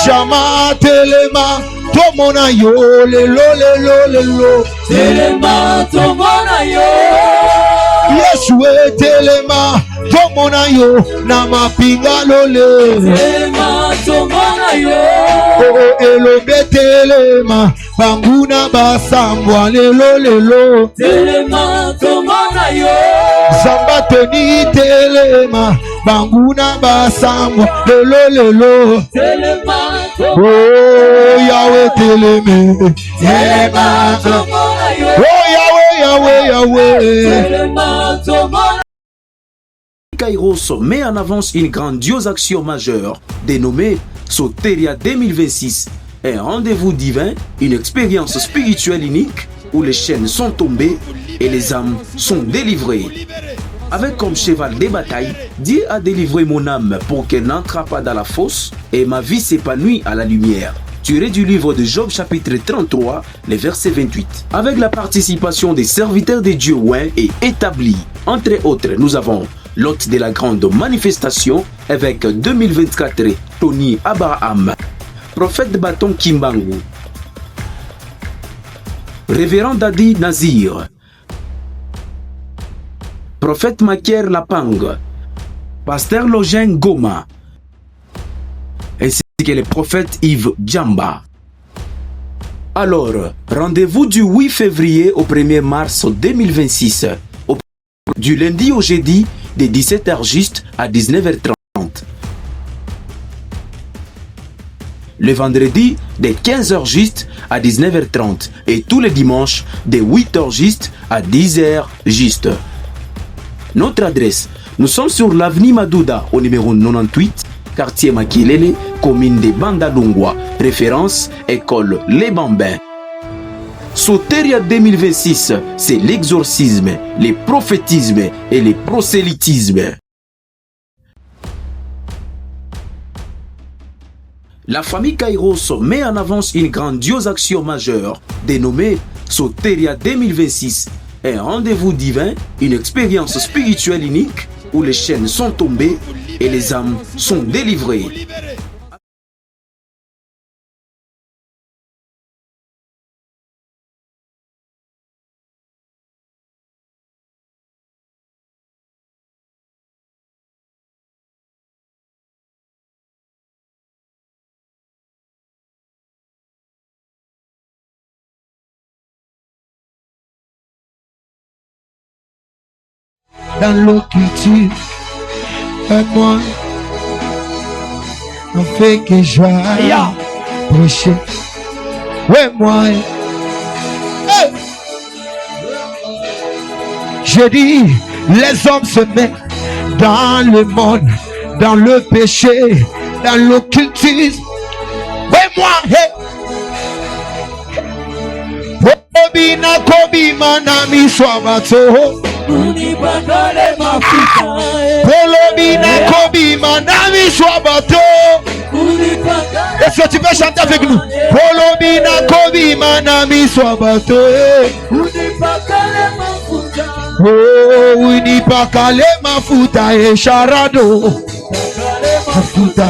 Chama telema tomona yo lelo telema tomona yo Yeshua telema tomona yo na mapinga lole telema tomona yo elombe telema banguna basambwa lelo telema tomona yo Zamba teni telema banguna basambwa lelo telema oh Yahweh teleme telema tomona yo oh Yahweh telema tomona Kairos met en avance une grandiose action majeure dénommée Soteria 2026, un rendez-vous divin, une expérience spirituelle unique où les chaînes sont tombées et les âmes sont délivrées. Avec comme cheval des batailles, Dieu a délivré mon âme pour qu'elle n'entre pas dans la fosse et ma vie s'épanouit à la lumière. Tiré du livre de Job chapitre 33, les versets 28. Avec la participation des serviteurs de Dieu oints et établis. Entre autres, nous avons l'hôte de la grande manifestation, évêque 2024, Tony Abraham, prophète Bâton Kimbangu, révérend Dadi Nazir, prophète Makier Lapang, pasteur Login Goma, ainsi que le prophète Yves Djamba. Alors, rendez-vous du 8 février au 1er mars 2026, du lundi au jeudi, de 17h juste à 19h30. Le vendredi, de 15h juste à 19h30. Et tous les dimanches, de 8h juste à 10h juste. Notre adresse, nous sommes sur l'avenue Madouda au numéro 98, quartier Makilele, commune de Bandalungwa, référence école Les Bambins. Soteria 2026, c'est l'exorcisme, le prophétisme et le prosélytisme. La famille Kairos met en avance une grandiose action majeure dénommée Soteria 2026, un rendez-vous divin, une expérience spirituelle unique où les chaînes sont tombées et les âmes sont délivrées. Dans l'occulture, moi, on fait que je prêcher. Ouais, moi, hey. Je dis, les hommes se mettent dans le monde, dans le péché, dans l'occultisme. Ouais, moi, hey. Kobina kobima na miswabato. unipakale mafuta Kolobina kobima na miswabato. unipakale. Est-ce que tu peux chanter avec nous? Kolobina kobima na miswabato. Unipakale mafuta. Oh, unipakale mafuta e sharado. Mafuta,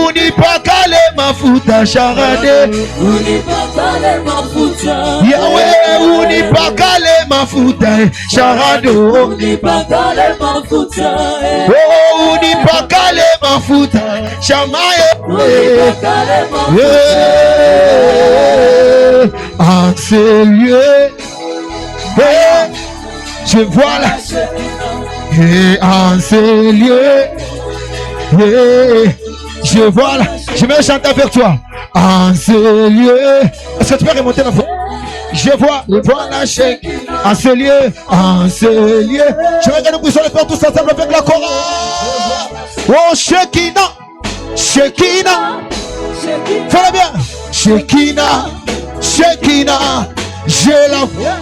unipakale mafuta sharade. Unipakale mafuta. Yahweh, unipakale mafuta e sharado. Unipakale mafuta. Oh, unipakale mafuta shamaye. Unipakale mafuta. En ce lieu, je vois la. Et en ce lieu, je vois là, je vais chanter avec toi. En ce lieu, est-ce que tu peux remonter la voix? Je vois la chèque. En ce lieu, je vais nous pousser le faire tous ensemble avec la chorale. Oh, Shekinah, Shekinah, fais-le bien. Shekinah, Shekinah, je la vois.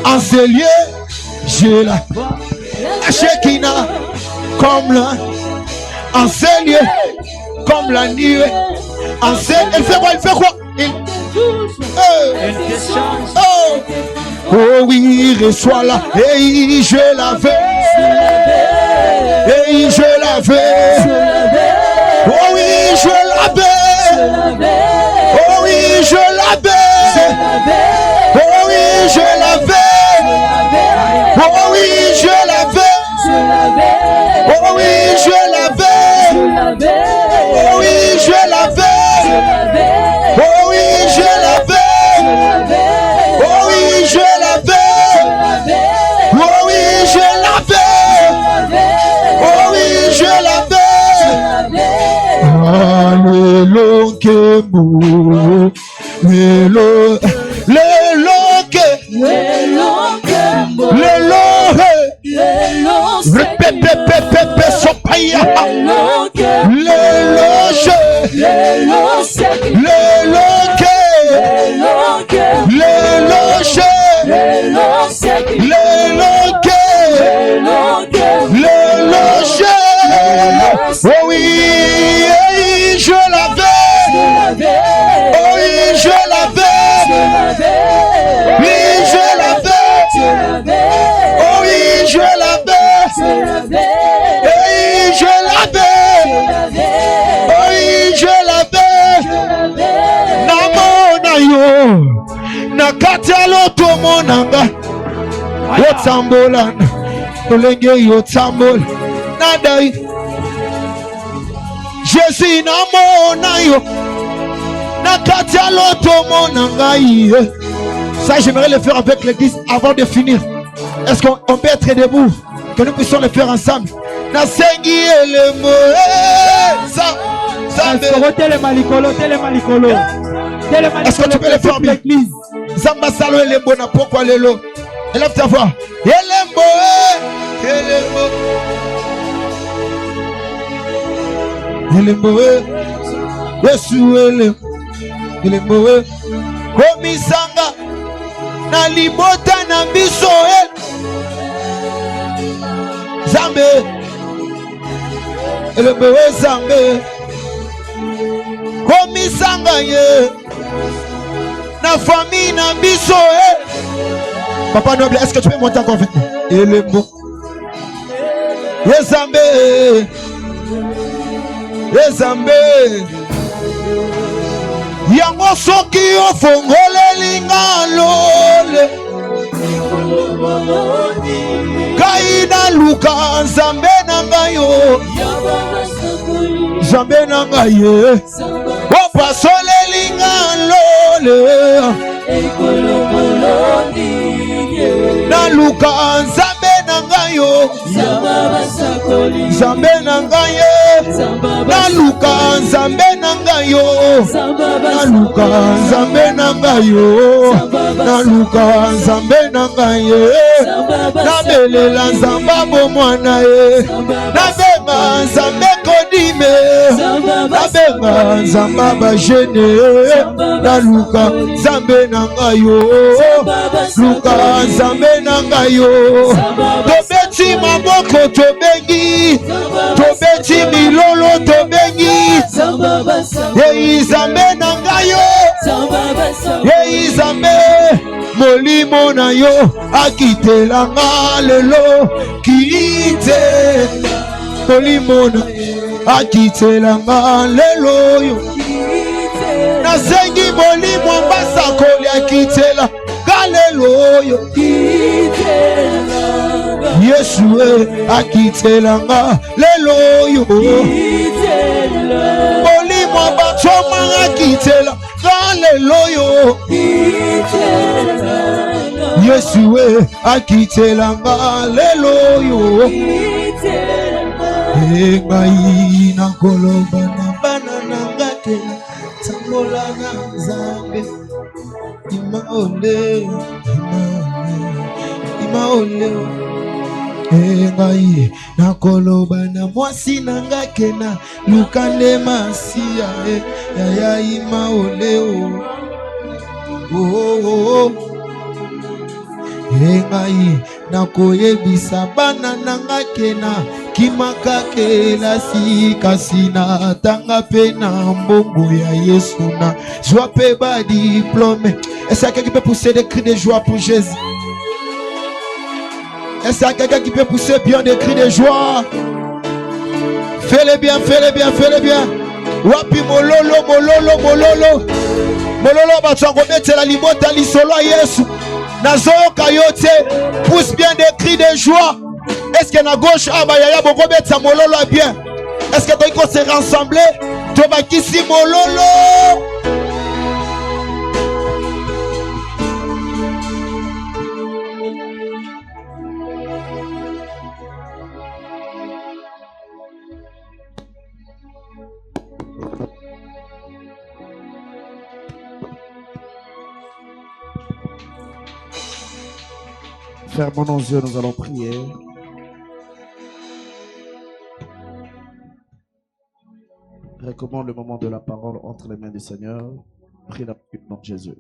En ce lieu, je la vois. Shekinah, comme là. En ce lieu, comme la nuit. En ce... Elle fait quoi? Elle fait quoi? Oh oui, reçois-la. Et je la veux. Et je la veux. Oh oui, je la lelo nkembo lelo repepepepepe sopaya lelo je lelo ke lelo je lelo ke lelo je. Oh oui, je l'avais. Oh oui, je l'avais. Oui, je l'avais. Oh oui, je l'avais. Oui, je l'avais. Oh oui, je l'avais. Namona yo nakati lotomo nanga yotambola tolenge yotambola nadai Jésus namona yo nakati lotomo nanga ye. Ça j'aimerais le faire avec l'église avant de finir. Est-ce qu'on peut être debout, que nous puissions le faire ensemble? Nasengi elemo ça est-ce que tu peux le faire bien? Zamba salo elembo na pokwa lelo. Élève ta voix. Elembo elembo Yesu elembo komisanga na libota na biso Zambe elembo Zambe komisanga ye na famille na biso Papa Noble, est-ce que tu peux monter encore avec moi? Elembo Zambe yango soki ofongoleli ngalole kaina luka Nzambe na ngayo Nzambe na ngaye opasoleli ngalole na luka Nzambe na ngayo Nzambe na ngaye na luka Nzambe na ngayo na luka Nzambe na ngayo na luka Nzambe na ngaye na belela Nzamba bo mwana ye na benga Nzambe kodime na benga Nzamba ba jene na luka Nzambe na ngayo luka Nzambe na ngayo tobeti maboko tobengi tobeti milolo tobengi ye Nzambe na ngayo ye Nzambe molimo na yo akitelanga lelo kite molimo na akitelanga lelo yo nasengi molimo mbasa koli akitela galelo yo Yesu akitelanga lelo yo molimo batoma akitela galelo yo Yesu akitelanga lelo yo ngai na koloba na banana ngate tambola na Nzambe imaole ngai na koloba na mwasi na ngake na lukande masia ya imaole ngai na koyebisa bana na ngake na kimakake la sikasi na tanga pe na mbongo ya Yesu na joie pe ba diplôme. Est-ce qu'il y a quelqu'un qui peut pousser des cris de joie pour Jésus? Est-ce qu'il y a quelqu'un qui peut pousser bien des cris de joie? Fais-le bien, fais-le bien, fais-le bien. Wapi mololo, mololo, mololo. Mololo batsango mette la limota li solo Yesu. Nazoyo kayote, pousse bien des cris de joie. Est-ce que na gauche abayaya boko betsa mololo bien? Est-ce que toi il se rassembler? Toba kisi mololo. Fermons nos yeux, nous allons prier. Recommande le moment de la parole entre les mains du Seigneur. Prie dans le nom de Jésus.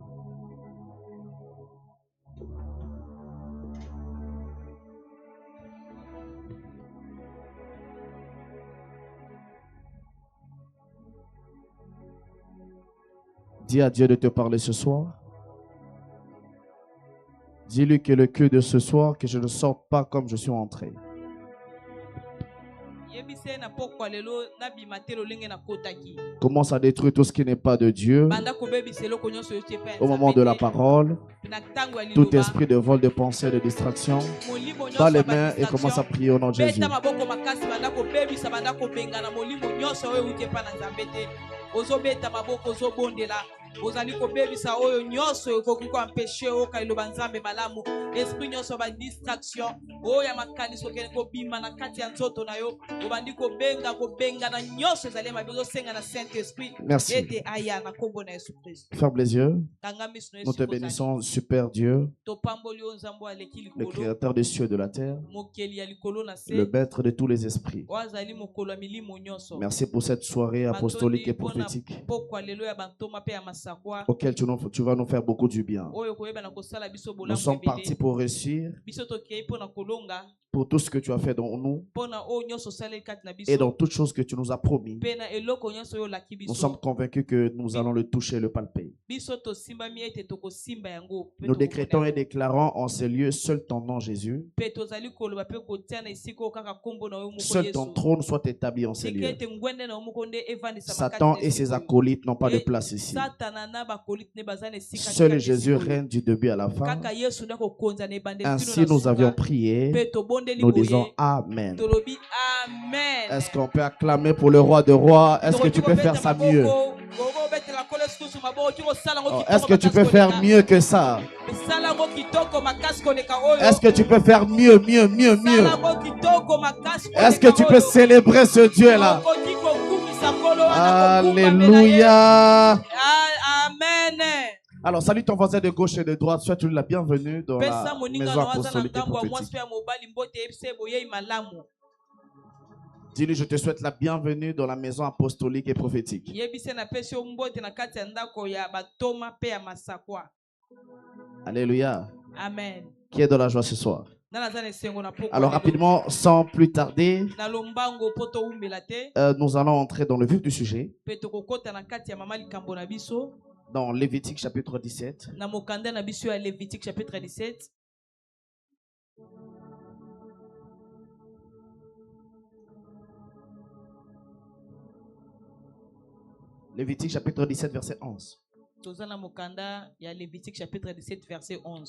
Dis à Dieu de te parler ce soir. Dis-lui que le cœur de ce soir, que je ne sorte pas comme je suis entré. Commence à détruire tout ce qui n'est pas de Dieu. Au moment de la parole, tout esprit de vol, de pensée, de distraction, dans les mains et commence à prier au nom de Jésus. Ozali kobebisa oyo nyonso ekoki ko empêcher o kailoba nzambe malamu esprit nyonso ba distraction oya makaniso kene ko bima na kati ya nzoto na yo obandi kobenga na nyonso ezali mabizo senga na Saint-Esprit ete aya na kombo na Yesu Christ. Ferme les yeux. Nous te bénissons, super Dieu, le créateur des cieux et de la terre, le maître de tous les esprits. Merci pour cette soirée apostolique et prophétique auquel tu vas nous faire beaucoup du bien. Nous sommes partis pour réussir, pour tout ce que tu as fait dans nous et dans toutes choses que tu nous as promis. Nous sommes convaincus que nous allons le toucher et le palper. Nous décrétons et déclarons en ces lieux seul ton nom Jésus. Seul ton trône soit établi en ces lieux. Satan et ses acolytes n'ont pas de place ici. Seul Jésus règne du début à la fin. Ainsi nous avions prié. Nous disons Amen. Est-ce qu'on peut acclamer pour le roi de rois? Est-ce que tu peux faire ça mieux? Est-ce que tu peux faire mieux que ça? Est-ce que tu peux faire mieux? Est-ce que tu peux célébrer ce Dieu-là? Alléluia. Amen. Alors, salue ton voisin de gauche et de droite. Souhaite-lui la bienvenue dans la maison apostolique et prophétique. Dis-lui, je te souhaite la bienvenue dans la maison apostolique et prophétique. Alléluia. Amen. Qui est dans la joie ce soir? Alors rapidement, sans plus tarder, nous allons entrer dans le vif du sujet. Dans Lévitique chapitre 17. Lévitique chapitre 17 verset 11.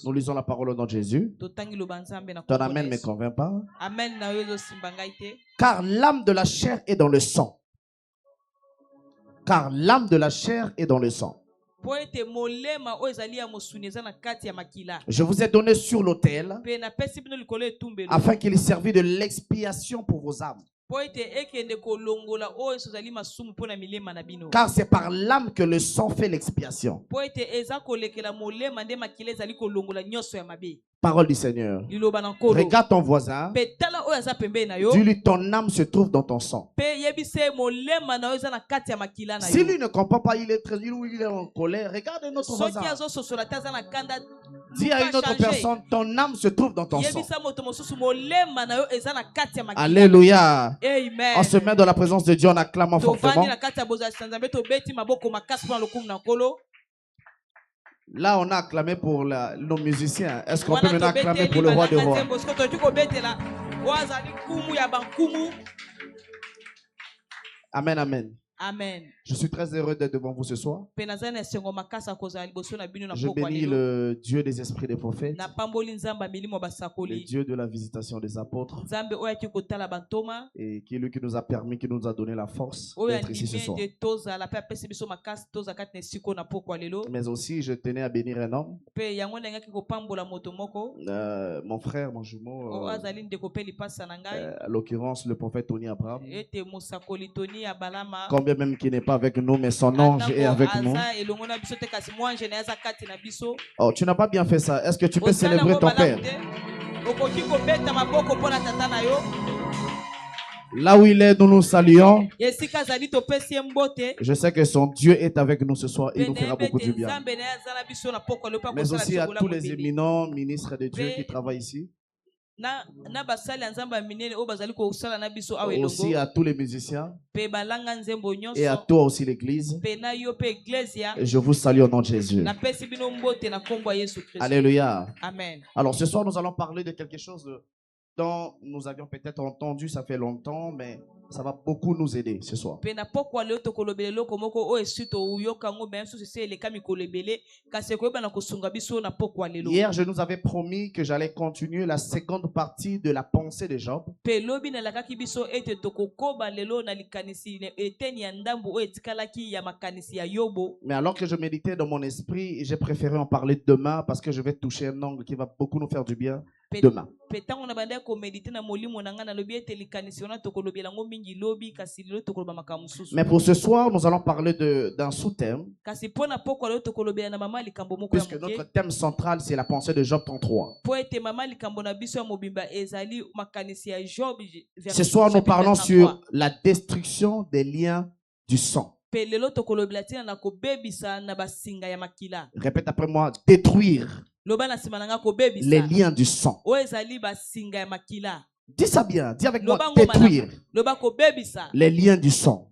Nous lisons la parole au nom de Jésus. Ton amen ne me convainc pas. Car l'âme de la chair est dans le sang. Car l'âme de la chair est dans le sang. Je vous ai donné sur l'autel afin qu'il ait servi de l'expiation pour vos âmes. Car c'est par l'âme que le sang fait l'expiation. Parole du Seigneur. Regarde ton voisin. Dis-lui, ton âme se trouve dans ton sang. Si lui ne comprend pas, il est en colère. Regarde notre voisin. Dis à une autre personne, ton âme se trouve dans ton sang. Alléluia. Amen. On se met dans la présence de Dieu en acclamant fortement. Là, on a acclamé pour nos musiciens. Est-ce qu'on peut maintenant acclamer pour le roi de rois? Amen, amen. Amen. Je suis très heureux d'être devant vous ce soir. Je bénis le Dieu des esprits des prophètes, le Dieu de la visitation des apôtres, et qui est lui qui nous a permis, qui nous a donné la force d'être ici ce soir. Mais aussi, je tenais à bénir un homme, mon frère, mon jumeau, à l'occurrence le prophète Tony Abraham. Combien même qui n'est pas avec nous, mais son ange est avec nous. Oh, tu n'as pas bien fait ça. Est-ce que tu peux célébrer ton père? Là où il est, nous nous saluons. Je sais que son Dieu est avec nous ce soir et il nous fera beaucoup de bien. Mais aussi à tous les éminents ministres de Dieu qui travaillent ici. Aussi à tous les musiciens. Et à toi aussi l'église. Je vous salue au nom de Jésus. Alléluia. Amen. Alors ce soir, nous allons parler de quelque chose dont nous avions peut-être entendu, ça fait longtemps, mais ça va beaucoup nous aider ce soir. Hier, je nous avais promis que j'allais continuer la seconde partie de la pensée de Job. Mais alors que je méditais dans mon esprit, j'ai préféré en parler demain parce que je vais toucher un angle qui va beaucoup nous faire du bien demain. Mais pour ce soir, nous allons parler d'un sous-thème. Puisque notre thème central, c'est la pensée de Job 33. Ce soir, nous parlons sur la destruction des liens du sang. Répète après moi, détruire les liens du sang. Dis ça bien, dis avec moi, détruire les liens du sang.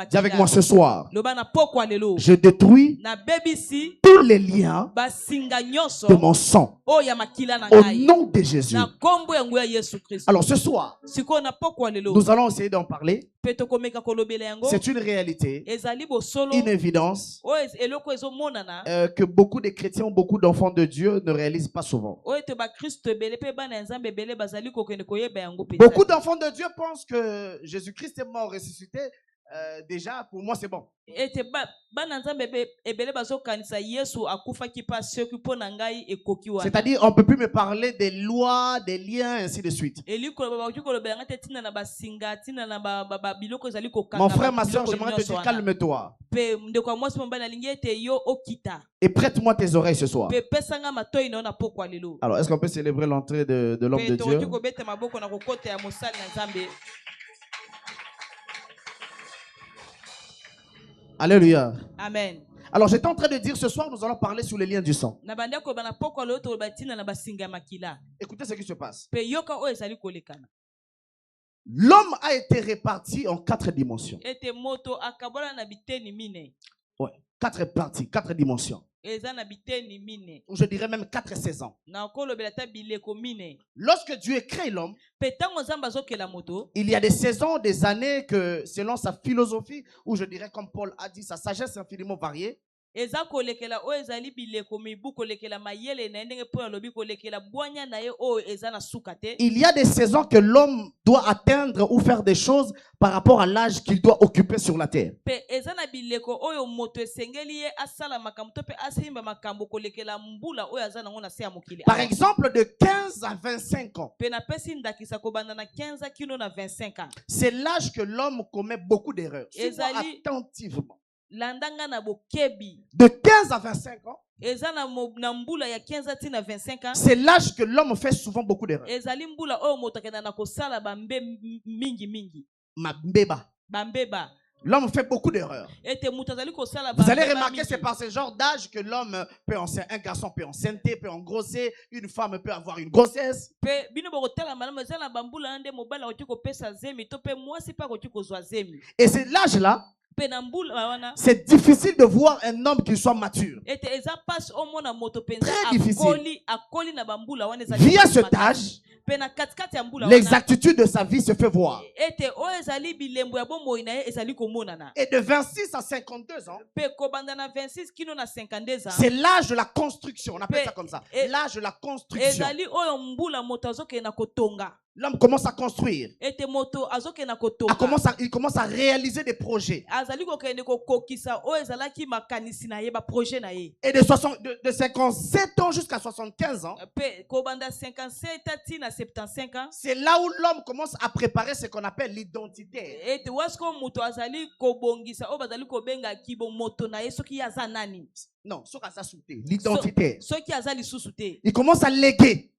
Dis avec moi ce soir, je détruis tous les liens de mon sang au nom de Jésus. Alors ce soir, nous allons essayer d'en parler. C'est une réalité, une évidence que beaucoup de chrétiens, beaucoup d'enfants de Dieu ne réalisent pas souvent. Beaucoup d'enfants de Dieu pensent que Jésus-Christ est mort, ressuscité. Déjà, pour moi, c'est bon. C'est-à-dire, on ne peut plus me parler des lois, des liens, ainsi de suite. Mon frère, ma soeur, j'aimerais te dire, calme-toi. Et prête-moi tes oreilles ce soir. Alors, est-ce qu'on peut célébrer l'entrée de l'homme de Dieu? Alléluia. Amen. Alors j'étais en train de dire ce soir, nous allons parler sur les liens du sang. Écoutez ce qui se passe. L'homme a été réparti en 4 dimensions. Ouais, 4 parties, 4 dimensions. Ou je dirais même 4 saisons. Lorsque Dieu crée l'homme, il y a des saisons, des années que selon sa philosophie, ou je dirais comme Paul a dit, sa sagesse infiniment variée, il y a des saisons que l'homme doit atteindre ou faire des choses par rapport à l'âge qu'il doit occuper sur la terre. Par exemple, de 15 à 25 ans, c'est l'âge que l'homme commet beaucoup d'erreurs. Suis-moi attentivement. De 15 à 25 ans, c'est l'âge que l'homme fait souvent beaucoup d'erreurs. L'homme fait beaucoup d'erreurs. Vous allez remarquer, c'est par ce genre d'âge que l'homme peut enceinte, un garçon peut enceinte, peut engrosser, une femme peut avoir une grossesse. Et c'est l'âge-là, c'est difficile de voir un homme qui soit mature. Très difficile. Via cet âge, l'exactitude de sa vie se fait voir. Et de 26 à 52 ans, c'est l'âge de la construction. On appelle ça comme ça. L'âge de la construction. L'homme commence à construire. Il commence à réaliser des projets. Et de 57 ans jusqu'à 75 ans, c'est là où l'homme commence à préparer ce qu'on appelle l'identité. Non, l'identité. Il commence à léguer.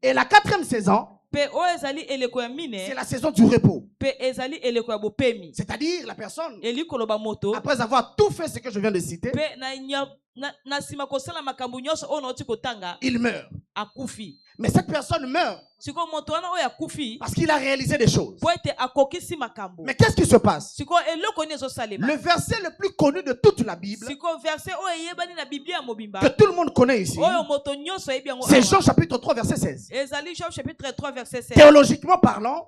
Et la 4e saison, c'est la saison du repos. C'est-à-dire la personne, après avoir tout fait ce que je viens de citer, il meurt. Mais cette personne meurt parce qu'il a réalisé des choses. Mais qu'est-ce qui se passe? Le verset le plus connu de toute la Bible, que tout le monde connaît ici, c'est Jean chapitre 3 verset 16. Théologiquement parlant,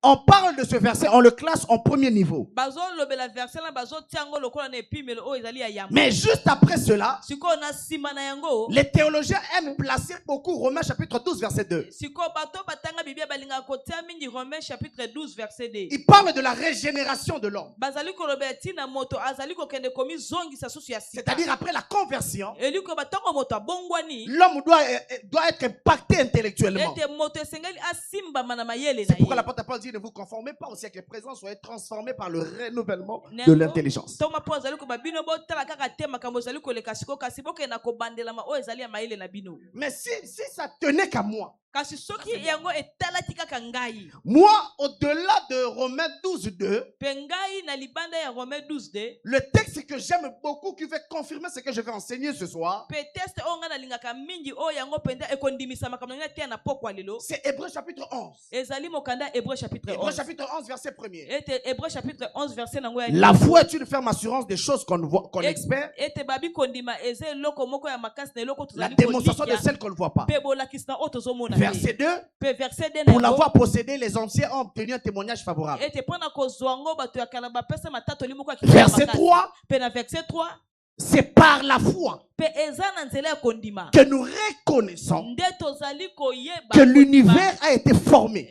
on parle de ce verset, on le classe en premier niveau. Mais juste après cela, les théologiens aiment placer beaucoup Romains chapitre 12 verset 2. Ils parlent de la régénération de l'homme. C'est-à-dire après la conversion, l'homme doit être impacté intellectuellement. C'est pourquoi l'apôtre Paul dit: ne vous conformez pas au siècle présent, soyez transformés par le renouvellement de l'intelligence. Mais si ça tenait qu'à moi, moi, au-delà de Romains 12.2, le texte que j'aime beaucoup, qui veut confirmer ce que je vais enseigner ce soir, c'est Hébreux chapitre 11. Hébreux chapitre 11 verset 1er. La foi est une ferme assurance des choses qu'on espère, la démonstration de celles qu'on ne voit pas. Verset 2. Pour l'avoir possédé, les anciens ont obtenu un témoignage favorable. Verset 3. C'est par la foi que nous reconnaissons que l'univers a été formé.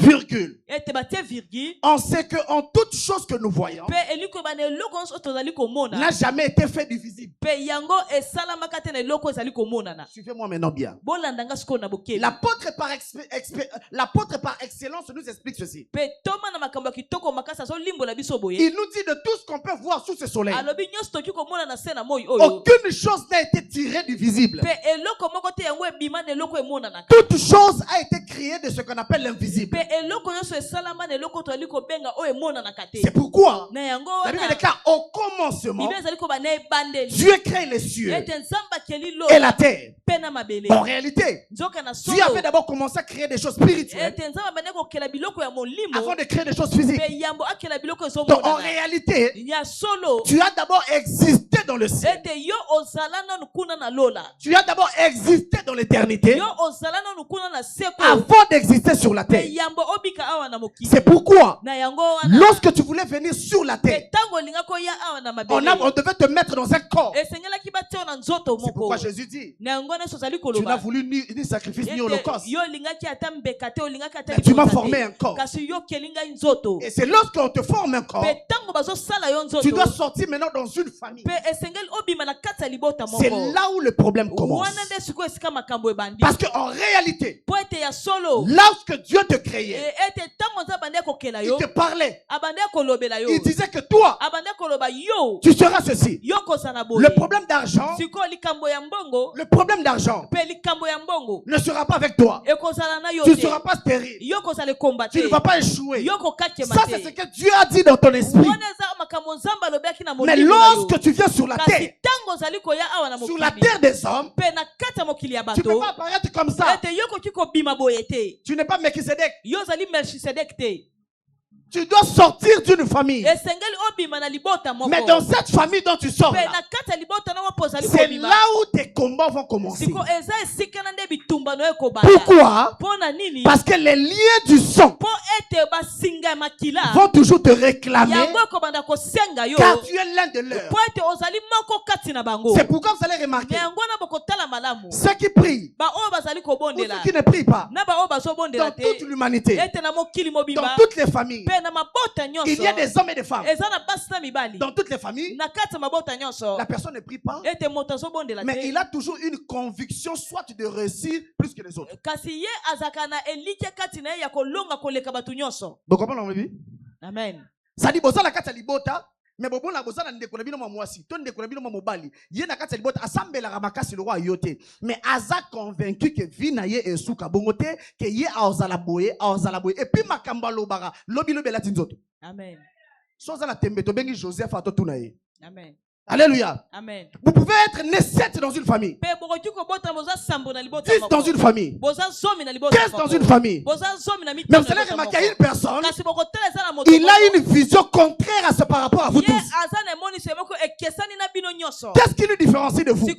Virgule. On sait qu'en toute chose que nous voyons n'a jamais été fait divisible. Suivez-moi maintenant bien. L'apôtre par excellence nous explique ceci. Il nous dit de tout ce qu'on peut voir sous ce soleil, aucune chose n'a été tirée du visible. Toute chose a été créée de ce qu'on appelle l'invisible. C'est pourquoi la Bible déclare: au commencement, Dieu crée les cieux et la terre. En réalité, Dieu avait d'abord commencé à créer des choses spirituelles avant de créer des choses physiques. Donc en réalité, tu as d'abord existé dans le ciel. Tu as d'abord existé dans l'éternité avant d'exister sur la terre. C'est pourquoi lorsque tu voulais venir sur la terre, on devait te mettre dans un corps. C'est pourquoi Jésus dit: tu n'as voulu ni sacrifice ni holocauste, mais tu m'as formé un corps. Et c'est lorsqu'on te forme un corps, tu dois sortir maintenant dans une famille. C'est là où le problème commence. Parce qu'en réalité, lorsque Dieu te créait, il te parlait. Il disait que toi, tu seras ceci. Le problème d'argent ne sera pas avec toi. Tu ne seras pas stérile. Tu ne vas pas échouer. Ça, c'est ce que Dieu a dit dans ton esprit. Mais lorsque tu viens sur la terre des hommes, tu ne peux pas apparaître comme ça. Tu n'es pas Melchisedec. Tu dois sortir d'une famille. Mais dans cette famille dont tu sors là, c'est là où tes combats vont commencer. Pourquoi? Parce que les liens du sang vont toujours te réclamer, car tu es l'un de leurs. C'est pourquoi vous allez remarquer, ceux qui prient ou ceux qui ne prient pas, dans toute l'humanité, dans toutes les familles, il y a des hommes et des femmes. Dans toutes les familles, la personne ne prie pas, mais il a toujours une conviction soit de réussir plus que les autres. Vous comprenez? Amen. Ça dit, la carte libota, Mais bon la bozana ndeko na bino mwa mwasi, to ndeko na bino mwa mobali. Ye na kati libota asambela ramakasi le roi yote. Mais aza convaincu que vina ye esuka bongote que ye aozala boye et puis makamba lobara lobi lobela tinzoto. Amen. Soza la tembe to bengi Joseph ato tunaye. Amen. Alléluia. Amen. Vous pouvez être né 7 dans une famille. 10 dans une famille. 15 dans une famille. Mais vous allez remarquer qu'il y a une personne, il a une vision contraire à ce par rapport à vous tous. Qu'est-ce qui nous différencie de vous? Ce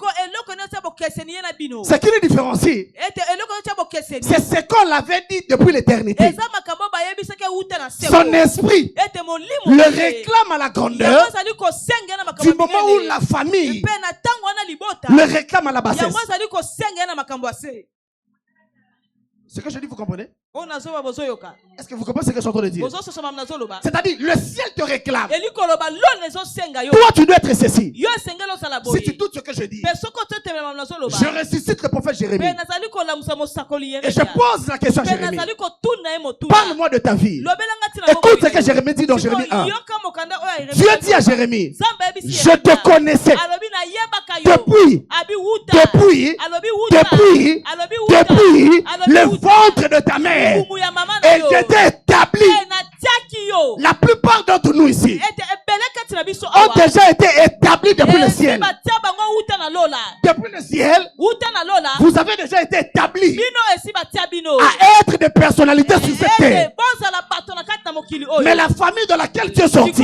qui nous différencie, c'est ce qu'on l'avait dit depuis l'éternité. Son esprit le réclame à la grandeur du moment où la famille le réclame à la bassesse. Ce que je dis, vous comprenez? Est-ce que vous comprenez ce que je suis en train de dire? C'est-à-dire, le ciel te réclame. Toi, tu dois être ceci. Si tu doutes ce que je dis, je ressuscite le prophète Jérémie. Et je pose la question à Jérémie. Parle-moi de ta vie. Écoute ce que Jérémie dit dans Jérémie 1. Dieu dit à Jérémie, je te connaissais depuis le ventre de ta mère. Et j'étais établi. La plupart d'entre nous ici ont déjà été établis depuis le ciel. Depuis le ciel, vous avez déjà été établis à être des personnalités sur cette terre. Mais la famille dans laquelle tu es sorti,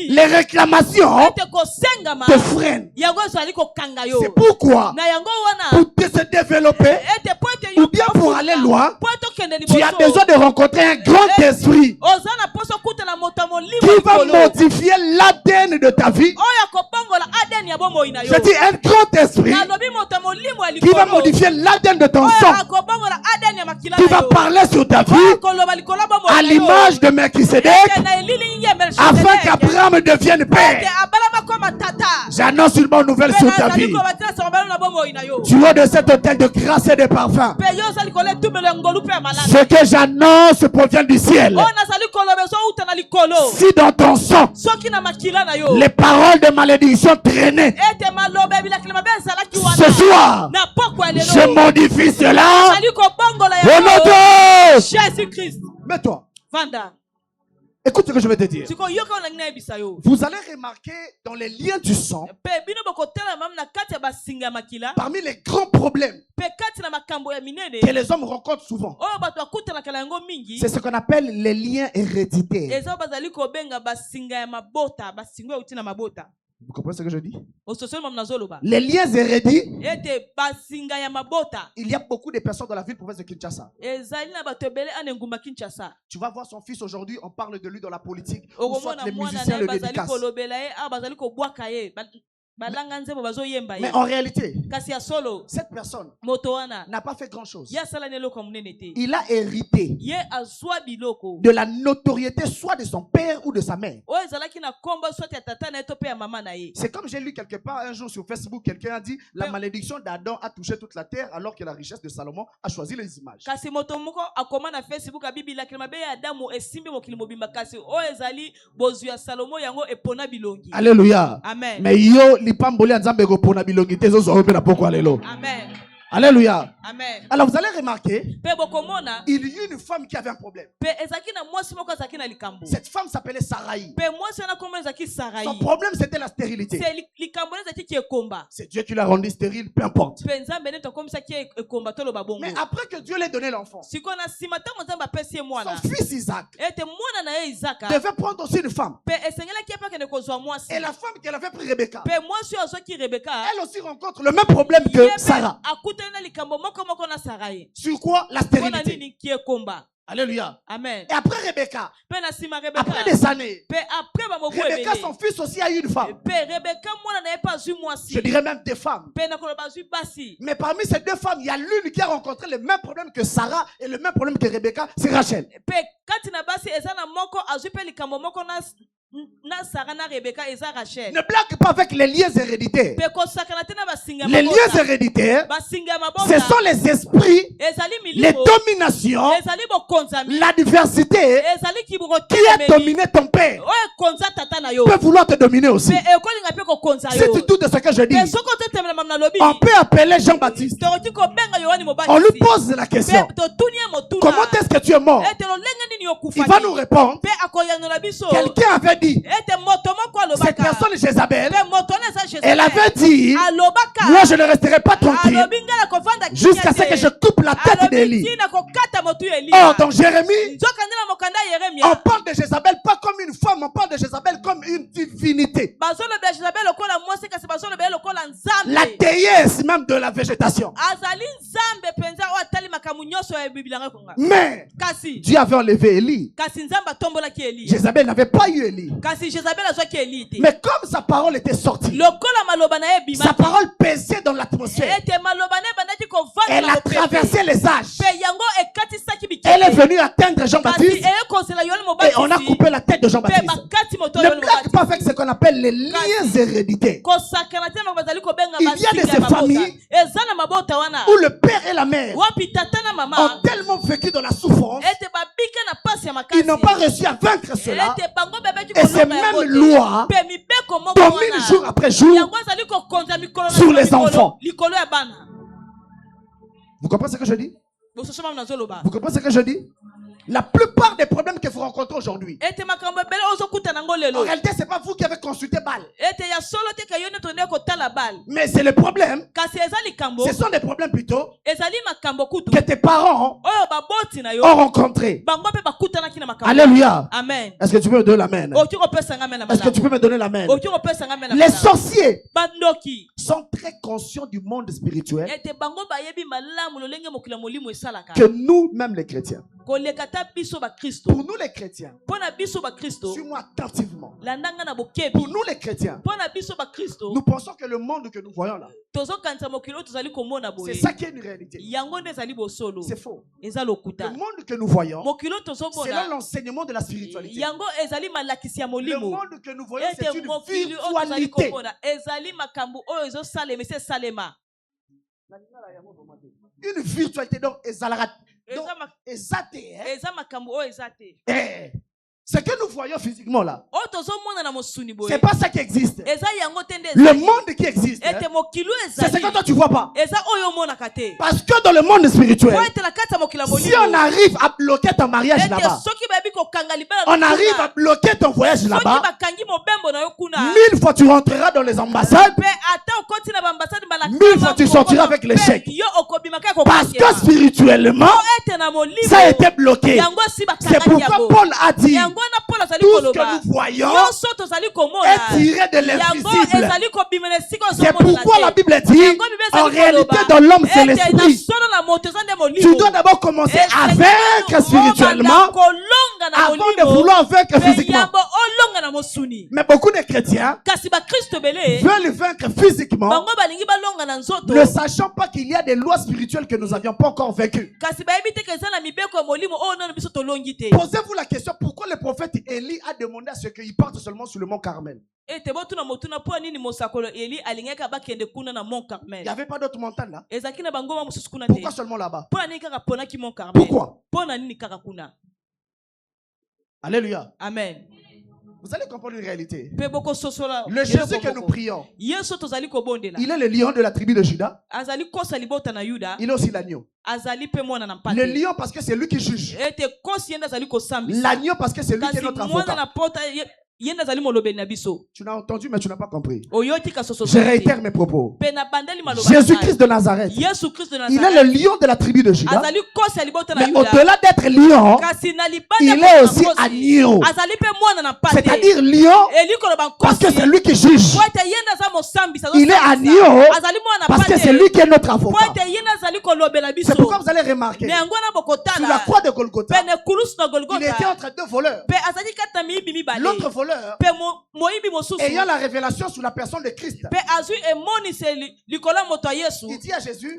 les réclamations te freinent. C'est pourquoi, pour se développer, ou bien pour aller loin, tu as besoin de rencontrer un grand esprit qui va modifier l'ADN de ta vie. Je dis un grand esprit qui va modifier l'ADN de ton sang, qui va parler sur ta vie à l'image de Melchisédek, afin qu'Abraham devienne père. J'annonce une bonne nouvelle sur ta vie. Tu es de cet hôtel de grâce et de parfum. Ce que j'annonce provient du ciel. Si dans ton sang les paroles de malédiction traînaient, ce soir je modifie cela au nom de Jésus-Christ. Mets-toi. Écoute ce que je vais te dire. Vous allez remarquer dans les liens du sang, parmi les grands problèmes que les hommes rencontrent souvent, c'est ce qu'on appelle les liens héréditaires. Vous comprenez ce que je dis? Les liens héréditaires. Il y a beaucoup de personnes dans la ville province de Kinshasa. Tu vas voir son fils aujourd'hui, on parle de lui dans la politique, ou soit les musiciens le dédicacent. Mais en réalité, cette personne n'a pas fait grand chose. Il a hérité de la notoriété soit de son père ou de sa mère. C'est comme j'ai lu quelque part un jour sur Facebook, quelqu'un a dit la malédiction d'Adam a touché toute la terre alors que la richesse de Salomon a choisi les images. Alléluia. Amen. Mais yo lipamboli nzambe go pona bilongi te zo zo pe na poko alelo. Amen. Alléluia. Amen. Alors vous allez remarquer, il y a une femme qui avait un problème. Cette femme s'appelait Sarai. Son problème c'était la stérilité. C'est Dieu qui l'a rendue stérile, peu importe. Mais après que Dieu lui ait donné l'enfant, son fils Isaac devait prendre aussi une femme. Et la femme qu'elle avait pris Rebecca, elle aussi rencontre le même problème que Sarah. Sur quoi? La stérilité. Alléluia. Amen. Et après Rebecca, après des années, Rebecca, son fils aussi a eu une femme. Je dirais même des femmes. Mais parmi ces deux femmes, il y a l'une qui a rencontré le même problème que Sarah et le même problème que Rebecca, c'est Rachel. Ne blague pas avec les liens héréditaires. Les liens héréditaires, ce sont les esprits, les dominations, l'adversité qui a dominé ton père peut vouloir te dominer aussi. Si tu doutes de ce que je dis, on peut appeler Jean-Baptiste. On lui pose la question. Comment est-ce que tu es mort? Il va nous répondre. Quelqu'un avait dit, cette personne Jézabel, elle avait dit, moi je ne resterai pas tranquille jusqu'à ce que je coupe la tête d'Élie. Or dans Jérémie, on parle de Jézabel pas comme une femme, on parle de Jézabel comme une divinité. La déesse même de la végétation. Mais Dieu avait enlevé Élie. Jézabel n'avait pas eu Élie. Mais comme sa parole était sortie, sa parole pesait dans l'atmosphère. Elle a traversé les âges. Elle est venue atteindre Jean-Baptiste et on a coupé la tête de Jean-Baptiste. Ne blague pas avec ce qu'on appelle les liens héréditaires. Il y a de ces familles où le père et la mère ont tellement vécu dans la souffrance, ils n'ont pas réussi à vaincre cela. Et ces mêmes lois dominent jour après jour sur les enfants. Vous comprenez ce que je dis? Vous comprenez ce que je dis? La plupart des problèmes que vous rencontrez aujourd'hui, en réalité, ce n'est pas vous qui avez consulté Baal. Mais c'est le problème. Ce sont des problèmes plutôt que tes parents ont rencontrés. Alléluia. Amen. Est-ce que tu peux me donner l'amen? Est-ce que tu peux me donner l'amen? Les sorciers sont très conscients du monde spirituel que nous-mêmes les chrétiens. Pour nous les chrétiens, suis-moi attentivement. Pour nous les chrétiens, nous pensons que le monde que nous voyons là, c'est ça qui est une réalité. C'est faux. Le monde que nous voyons, c'est là l'enseignement de la spiritualité. Le monde que nous voyons, c'est une virtualité. Une virtualité, donc, ce que nous voyons physiquement là, c'est pas ça qui existe. Le monde qui existe, c'est ce que toi tu vois pas. Parce que dans le monde spirituel, si on arrive à bloquer ton mariage là-bas, on arrive à bloquer ton voyage là-bas, 1000 fois tu rentreras dans les ambassades, 1000 fois tu sortiras avec l'échec. Parce que spirituellement, ça a été bloqué. C'est pourquoi Paul a dit, tout ce que nous voyons est tiré de l'invisible. C'est pourquoi la Bible dit, en réalité dans l'homme c'est l'esprit. Tu dois d'abord commencer à vaincre spirituellement avant de vouloir vaincre physiquement. Mais beaucoup de chrétiens veulent vaincre physiquement, ne sachant pas qu'il y a des lois spirituelles que nous n'avions pas encore vaincues. Posez-vous la question, pourquoi le prophète Élie a demandé à ce qu'il parte seulement sur le mont Carmel? Il n'y avait pas d'autres montagnes là. Pourquoi seulement là-bas? Pourquoi? Alléluia. Amen. Vous allez comprendre une réalité. Le Jésus que nous prions, il est le lion de la tribu de Juda. Il est aussi l'agneau. Le lion parce que c'est lui qui juge. L'agneau parce que c'est lui qui est notre avocat. Tu n'as entendu mais tu n'as pas compris. Je réitère mes propos. Jésus-Christ de Nazareth, il est le lion de la tribu de Juda. Mais au-delà d'être lion, il est aussi agneau. C'est-à-dire lion parce que c'est lui qui juge. Il est agneau parce que c'est lui qui est notre avocat. C'est pourquoi vous allez remarquer sur la croix de Golgotha, il était entre deux voleurs. L'autre voleur ayant la révélation sur la personne de Christ, il dit à Jésus,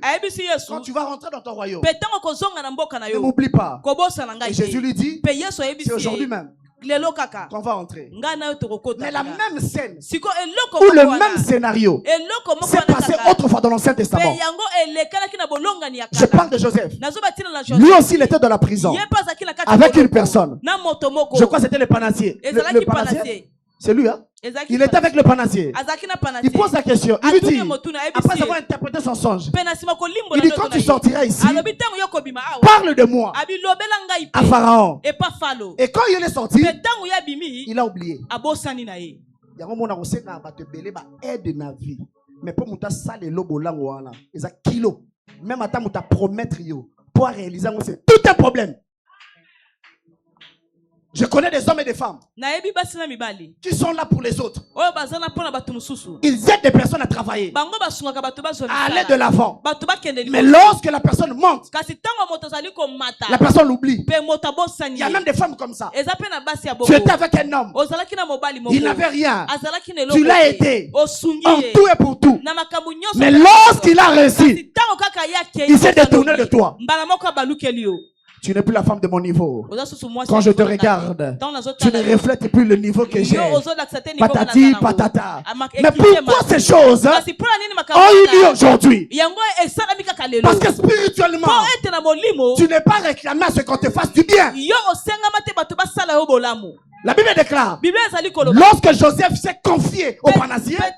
quand tu vas rentrer dans ton royaume, ne m'oublie pas. Et Jésus lui dit, c'est aujourd'hui même qu'on va entrer. Mais la même scène, ou le même scénario, s'est passé autrefois dans l'Ancien Testament. Je parle de Joseph. Lui aussi, il était dans la prison avec une personne. Je crois que c'était le panassier. Le panassier, c'est lui, hein? Il était avec le panassier. Il pose la question. Il lui dit, après avoir interprété son songe, il dit, quand tu sortiras ici, parle de moi à Pharaon. Et quand il est sorti, il a oublié. Il y a un moment où il aide na vie. Mais pour muta sale lobo langwana, ils a kilo. Même à ta muta promettre yo pour réaliser c'est tout un problème. Je connais des hommes et des femmes qui sont là pour les autres. Ils aident des personnes à travailler, à aller de l'avant. Mais lorsque la personne monte, la personne l'oublie. Il y a même des femmes comme ça. Tu étais avec un homme, il n'avait rien. Tu l'as aidé en tout et pour tout. Mais lorsqu'il a réussi, il s'est détourné de toi. Tu n'es plus la femme de mon niveau. Quand je te regarde, tu ne reflètes plus le niveau que j'ai. Patati, patata. Mais pourquoi ces choses ont eu lieu aujourd'hui? Parce que spirituellement, tu n'es pas réclamé à ce qu'on te fasse du bien. La Bible déclare, lorsque Joseph s'est confié au panassier, le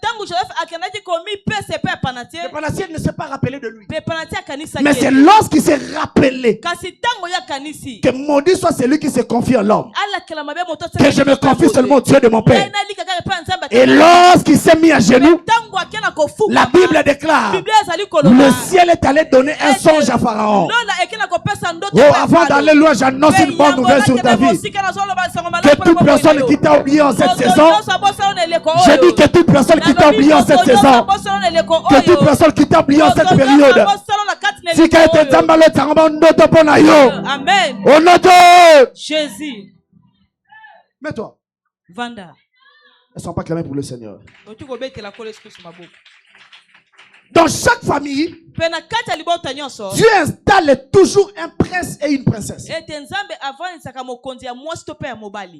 panassier ne s'est pas rappelé de lui. Mais c'est lorsqu'il s'est rappelé que maudit soit celui qui se confie à l'homme, que je me confie seulement au Dieu de mon Père. Et lorsqu'il s'est mis à genoux, la Bible déclare, le ciel est allé donner un songe à Pharaon. Oh, avant d'aller loin, j'annonce une bonne nouvelle sur ta vie. Que toute personne qui t'a oublié en cette saison, je dis que toute personne qui t'a oublié en cette saison, que toute personne qui t'a oublié en cette période, si quelqu'un t'a mal, amen. Au nom de Jésus. Mets-toi. Vanda. Elles ne sont pas clamées pour le Seigneur. Dans chaque famille, Dieu installe toujours un prince et une princesse.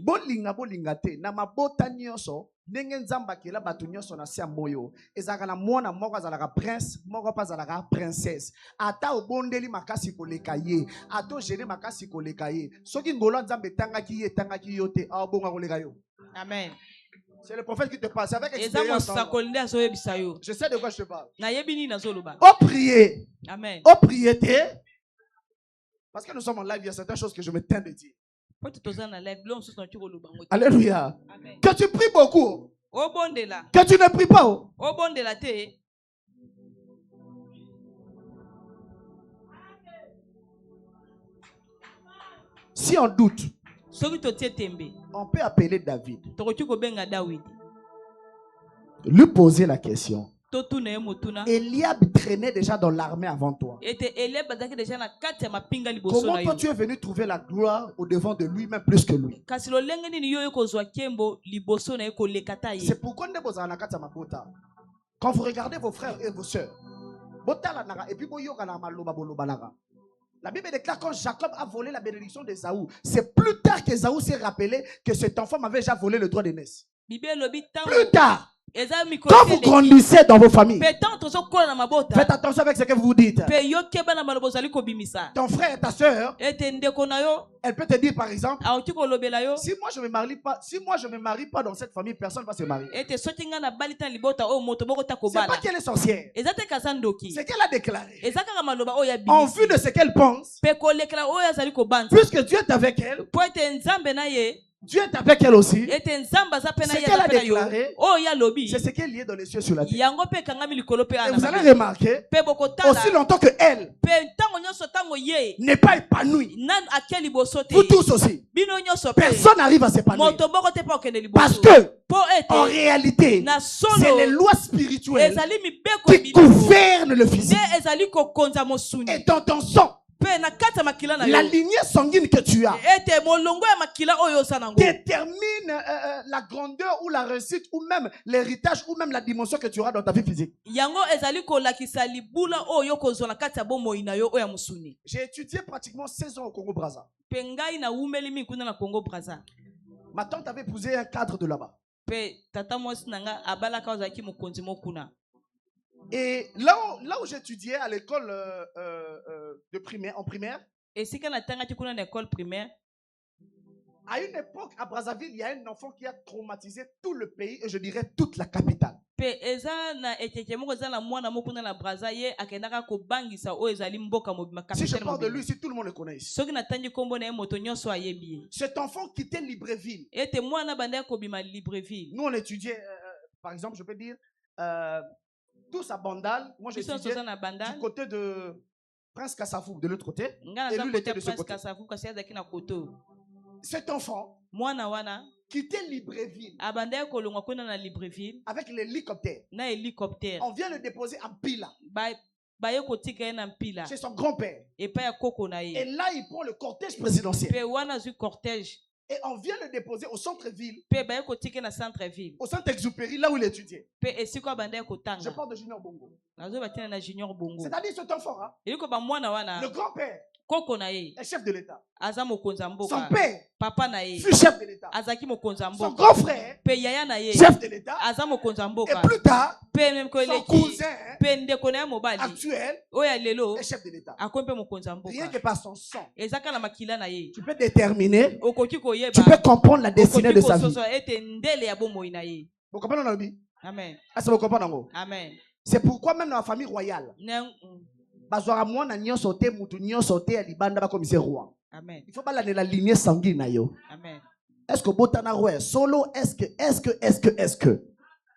Bolinga bolinga te na mabota nyonso ndenge nzamba kela batu nyonso na sia moyo ezaka na mwana moko azalaka prince moko pa azalaka princesse ata obondeli makasi koleka ye ato gene makasi koleka ye soki ngolo nzambe tangaki ye tangaki yo te abonga koleka yo. Amen. C'est le prophète qui te parle. C'est avec expérience. Je sais de quoi je te parle. Oh prier. Amen. Oh prier. Parce que nous sommes en live, il y a certaines choses que je me tiens de dire. Alléluia. Amen. Que tu pries beaucoup. Que tu ne pries pas. Si on doute, on peut appeler David. Lui poser la question. Eliab traînait déjà dans l'armée avant toi. Comment toi tu es venu trouver la gloire au devant de lui, même plus que lui? C'est pourquoi quand vous regardez vos frères et vos sœurs, et puis la Bible déclare quand Jacob a volé la bénédiction d'Ésaü, c'est plus tard qu'Ésaü s'est rappelé que cet enfant m'avait déjà volé le droit d'aînesse. Plus tard. Quand vous grandissez dans vos familles, faites attention avec ce que vous dites. Ton frère et ta soeur, elle peut te dire par exemple, si moi je me marie pas dans cette famille, personne ne va se marier. C'est pas qu'elle est sorcière. C'est qu'elle a déclaré. En vue de ce qu'elle pense, puisque Dieu est avec elle, Dieu est avec elle aussi. Ce qu'elle a déclaré, c'est ce qui est lié dans les cieux sur la terre. Et vous allez remarquer, aussi longtemps que elle n'est pas épanouie, vous tous aussi, personne n'arrive à s'épanouir. Parce que, en réalité, c'est les lois spirituelles qui gouvernent le physique. Et dans ton sang, la lignée sanguine que tu as détermine la grandeur ou la réussite ou même l'héritage ou même la dimension que tu auras dans ta vie physique. J'ai étudié pratiquement 16 ans au Congo-Brazza. Ma tante avait épousé un cadre de là-bas. Et là où j'étudiais à l'école en primaire, à une époque, à Brazzaville, il y a un enfant qui a traumatisé tout le pays et je dirais toute la capitale. Si je parle de lui, si tout le monde le connaît ici. Cet enfant quittait Libreville. Nous, on étudiait, par exemple, je peux dire, tous à Bandal. Moi, j'étudiais du côté de Prince Kassavou, de l'autre côté. Et lui, il était de ce côté. Cet enfant quittait Libreville avec l'hélicoptère. On vient le déposer à Pila. C'est son grand-père. Et là, il prend le cortège présidentiel. Et on vient le déposer au centre-ville. Au centre-Exupéry, là où il étudiait. Je parle de Junior Bongo. C'est-à-dire cet enfant, hein? Le grand-père est chef de l'État. Son père fut chef de l'État. Son grand frère, chef de l'État. Et plus tard, son cousin actuel est chef de l'État. Rien que par son sang, tu peux déterminer, tu peux comprendre la destinée de sa vie. Vous comprenez? Amen. C'est pourquoi même dans la famille royale, il faut pas la lignée sanguine. Est-ce que Botana Roy solo? Est-ce que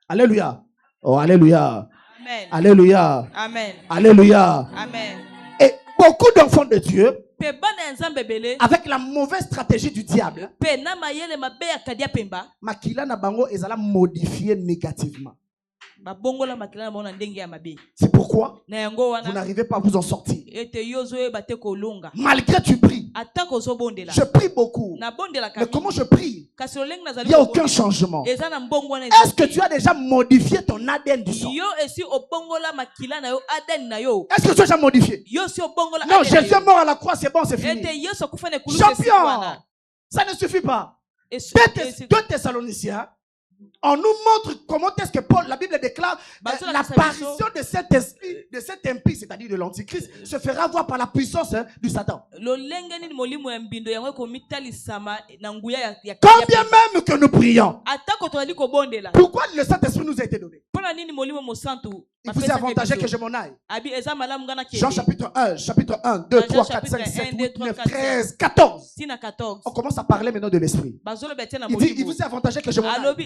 Alléluia. Oh, alléluia. Amen. Alléluia. Amen. Alléluia. Amen. Et beaucoup d'enfants de Dieu, avec la mauvaise stratégie du diable, Makila na bango ezala modifié négativement. C'est pourquoi vous n'arrivez pas à vous en sortir. Malgré tu pries. Je prie beaucoup. Mais comment je prie? Il n'y a aucun changement. Est-ce que tu as déjà modifié ton ADN du sang? Est-ce que tu as déjà modifié? Non, Jésus est mort à la croix, c'est bon, c'est fini. Champion! Ça ne suffit pas. 2 Thessaloniciens, on nous montre comment est-ce que Paul, la Bible déclare, l'apparition de cet esprit, de cet impie, c'est-à-dire de l'antichrist, se fera voir par la puissance du Satan. Quand bien même que nous prions, pourquoi le Saint-Esprit nous a été donné? Il vous est avantagé que je m'en aille. Jean chapitre 1, 2, 3, 4, 5, 7, 8, 9, 13, 14. On commence à parler maintenant de l'esprit. Il dit, il vous est avantagé que je m'en aille.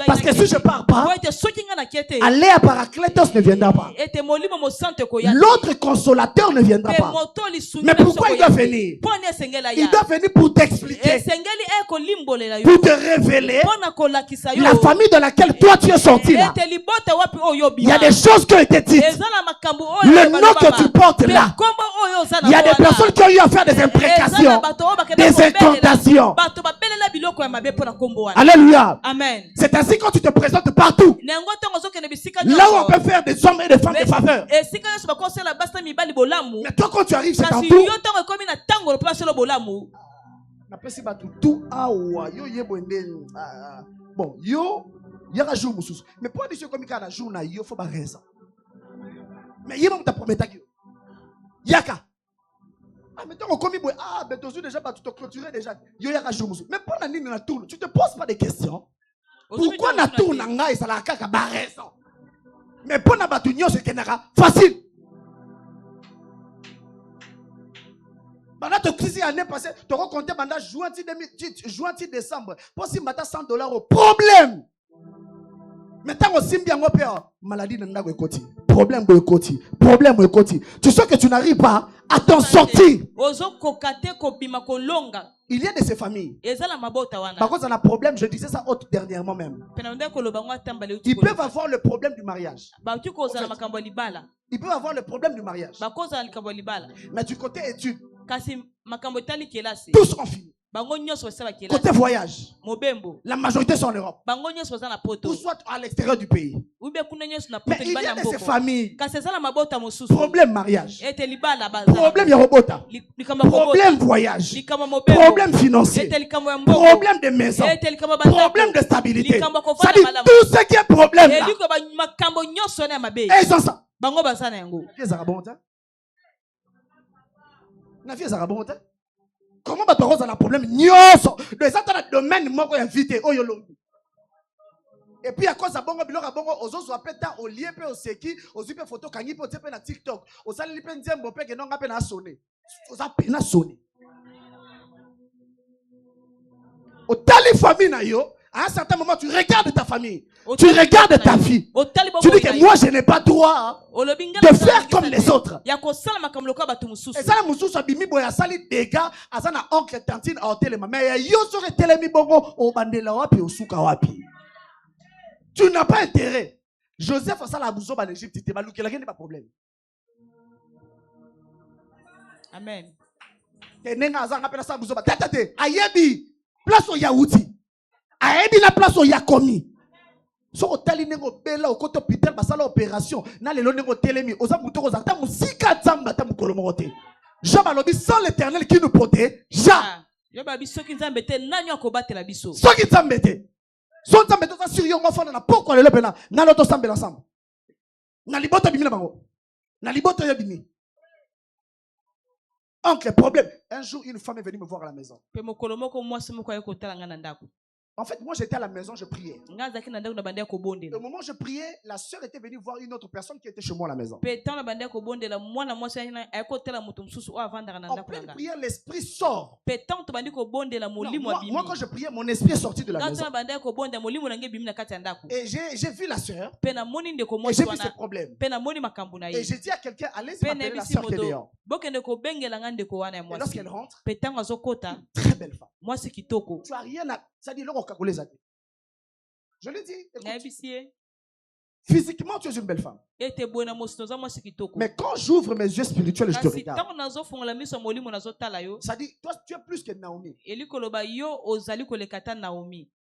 Parce que si je ne pars pas, aller à Paraclétos ne viendra pas. L'autre consolateur ne viendra pas. Mais pourquoi il doit venir? Il doit venir pour t'expliquer, pour te révéler la famille de laquelle toi tu es sorti là. Il y a des choses qui ont été dites. Le nom que tu portes là. Il y a des personnes qui ont eu à faire des imprécations, des incantations. Alléluia. Amen. C'est ainsi quand tu te présentes partout. Là où on peut faire des hommes et des femmes de faveur. Mais toi quand tu arrives, c'est en tout. Bon, il y a un jour, mais pour dire comme il y a un jour, il faut pas raison. Mais il y a un promet à Yaka. Ah, mais toi, on commis, ah, mais tu déjà, tu te clôturais déjà. Il y a un jour, mais pour la ligne, tu te poses pas des questions. Pourquoi na tourne nga et ça la kaka ba raison? Mais pour na batunyo c'est facile. Pendant que crise année passée, tu as compté pendant juin décembre. Pour si mata $100 au problème. Maintenant on sim bien maladie n'a pas côté. Problème de côté. Problème de côté. Tu sais que tu n'arrives pas à t'en sortir. Il y a de ces familles. Par contre, on a un problème, je disais ça dernièrement même. Ils peuvent avoir le problème du mariage. En fait, ils peuvent avoir le problème du mariage. Mais du côté études, tous ont fini. Côté voyage, la majorité sont en Europe. Ou soit à l'extérieur du pays. Mais il y a de ces familles. Problème mariage. Problème Yorobota. Problème voyage. Problème financier. Problème de maison. Problème de stabilité. Ça dit tout ce qui est problème là. Et ils sont ça. Comment tu as un problème? Des attentes de domaine, moi, je invité. Et puis à cause de bongo biloko bongo ozozo apeta au lié pe au seki ozipe photo kangi pe otepe na TikTok osali pe nzembo pe ke nonga pe na sonné oza pe na sonné au tali famille na yo à un certain moment tu regardes ta famille tu regardes ta fille tu dis que moi je n'ai pas droit de faire comme les autres et ça la mususu abimi boya sali dégâts azana oncle tantine a hôtel mais yo sur telemi bongo o bandela wapi osuka wapi. Tu n'as pas intérêt. Joseph a ça la bouzo en Égypte, il n'y a pas de problème. Amen. Ayebi, place au Yaouti. Ayebi la place au Yakomi. So otali nengo bela okoto Peter basala opération na lelo nengo telemi oza muto ko zakata musika tsamba ta mukolo mote. Job alobi sans l'Éternel qui nous protège. Job abi soki nzambe te nani akobatela biso. Soki nzambe te. Son nzambe to sur yo ngofana na pourquoi lelo pena na loto sambela ensemble. Na liboto bimi na bango. Na liboto yo bimi. Oncle problème. Un jour une femme est venue me voir à la maison. Pe mokolo moko mwasi moko ayeko tala nga na ndako. En fait, moi j'étais à la maison, je priais. Au moment où je priais, la sœur était venue voir une autre personne qui était chez moi à la maison. En pleine prière, l'esprit sort. Moi, quand je priais, mon esprit est sorti de la maison. Et j'ai vu la sœur. Et j'ai vu ses problèmes. Et j'ai dit à quelqu'un, allez-y appeler la sœur qui est dehors. Et lorsqu'elle rentre, très belle femme. Tu n'as rien à... Ça dit, je l'ai dit. Physiquement, tu es une belle femme. Mais quand j'ouvre mes yeux spirituels, je te regarde. Ça dit, toi, tu es plus que Naomi.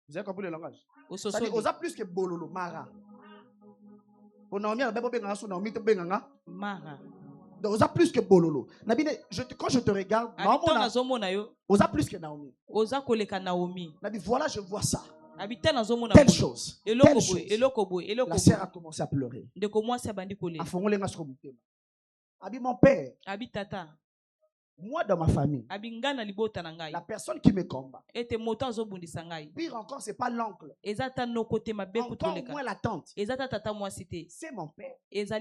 Vous avez compris le langage? Ça dit, osa plus que Bololo, Mara. Mara. Donc, osa plus que Bololo. Quand je te regarde, osa plus que Naomi. Nabi, voilà, je vois ça. Telle chose. Telle chose. La sœur a commencé à pleurer. Abi, mon père. Moi, dans ma famille, la personne qui me combat, pire encore, ce n'est pas l'oncle. Encore moins la tante. C'est mon père. Et c'est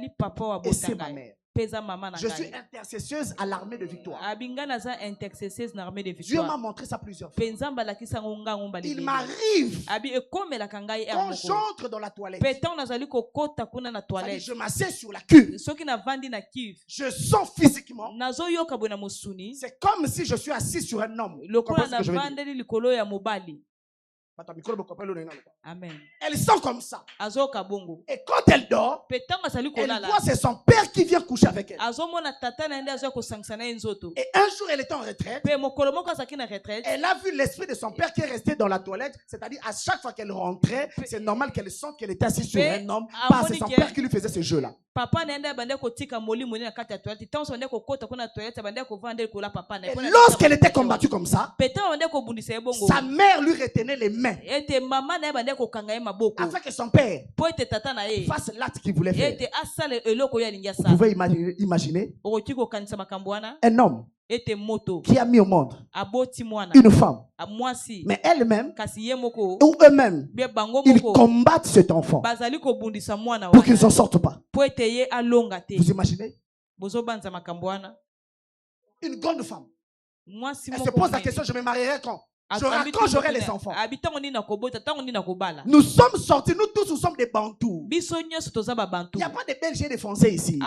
ma mère. Je suis intercesseuse à l'armée de victoire. Dieu m'a montré ça plusieurs fois. Il m'arrive quand j'entre dans la toilette. Je m'assieds sur la cuve. Je sens physiquement. C'est comme si je suis assis sur un homme. Amen. Elle sent comme ça. Et quand elle dort, elle voit c'est son père qui vient coucher avec elle. Et un jour elle était en retraite. Elle a vu l'esprit de son père qui est resté dans la toilette. C'est-à-dire à chaque fois qu'elle rentrait, c'est normal qu'elle sente qu'elle était assise sur un homme. Parce que c'est son père qui lui faisait ce jeu-là. Et lorsqu'elle était combattue comme ça, sa mère lui retenait les mains afin que son père fasse l'acte qu'il voulait faire. Vous pouvez imaginer un homme qui a mis au monde une femme, mais elle-même ou eux-mêmes, ils combattent cet enfant pour qu'il ne s'en sorte pas. Vous imaginez? Une grande femme. Elle se pose la question, je me marierai quand? quand j'aurai les enfants. Nous sommes sortis, nous tous, nous sommes des Bantous. Il n'y a pas de Belges et de Français ici.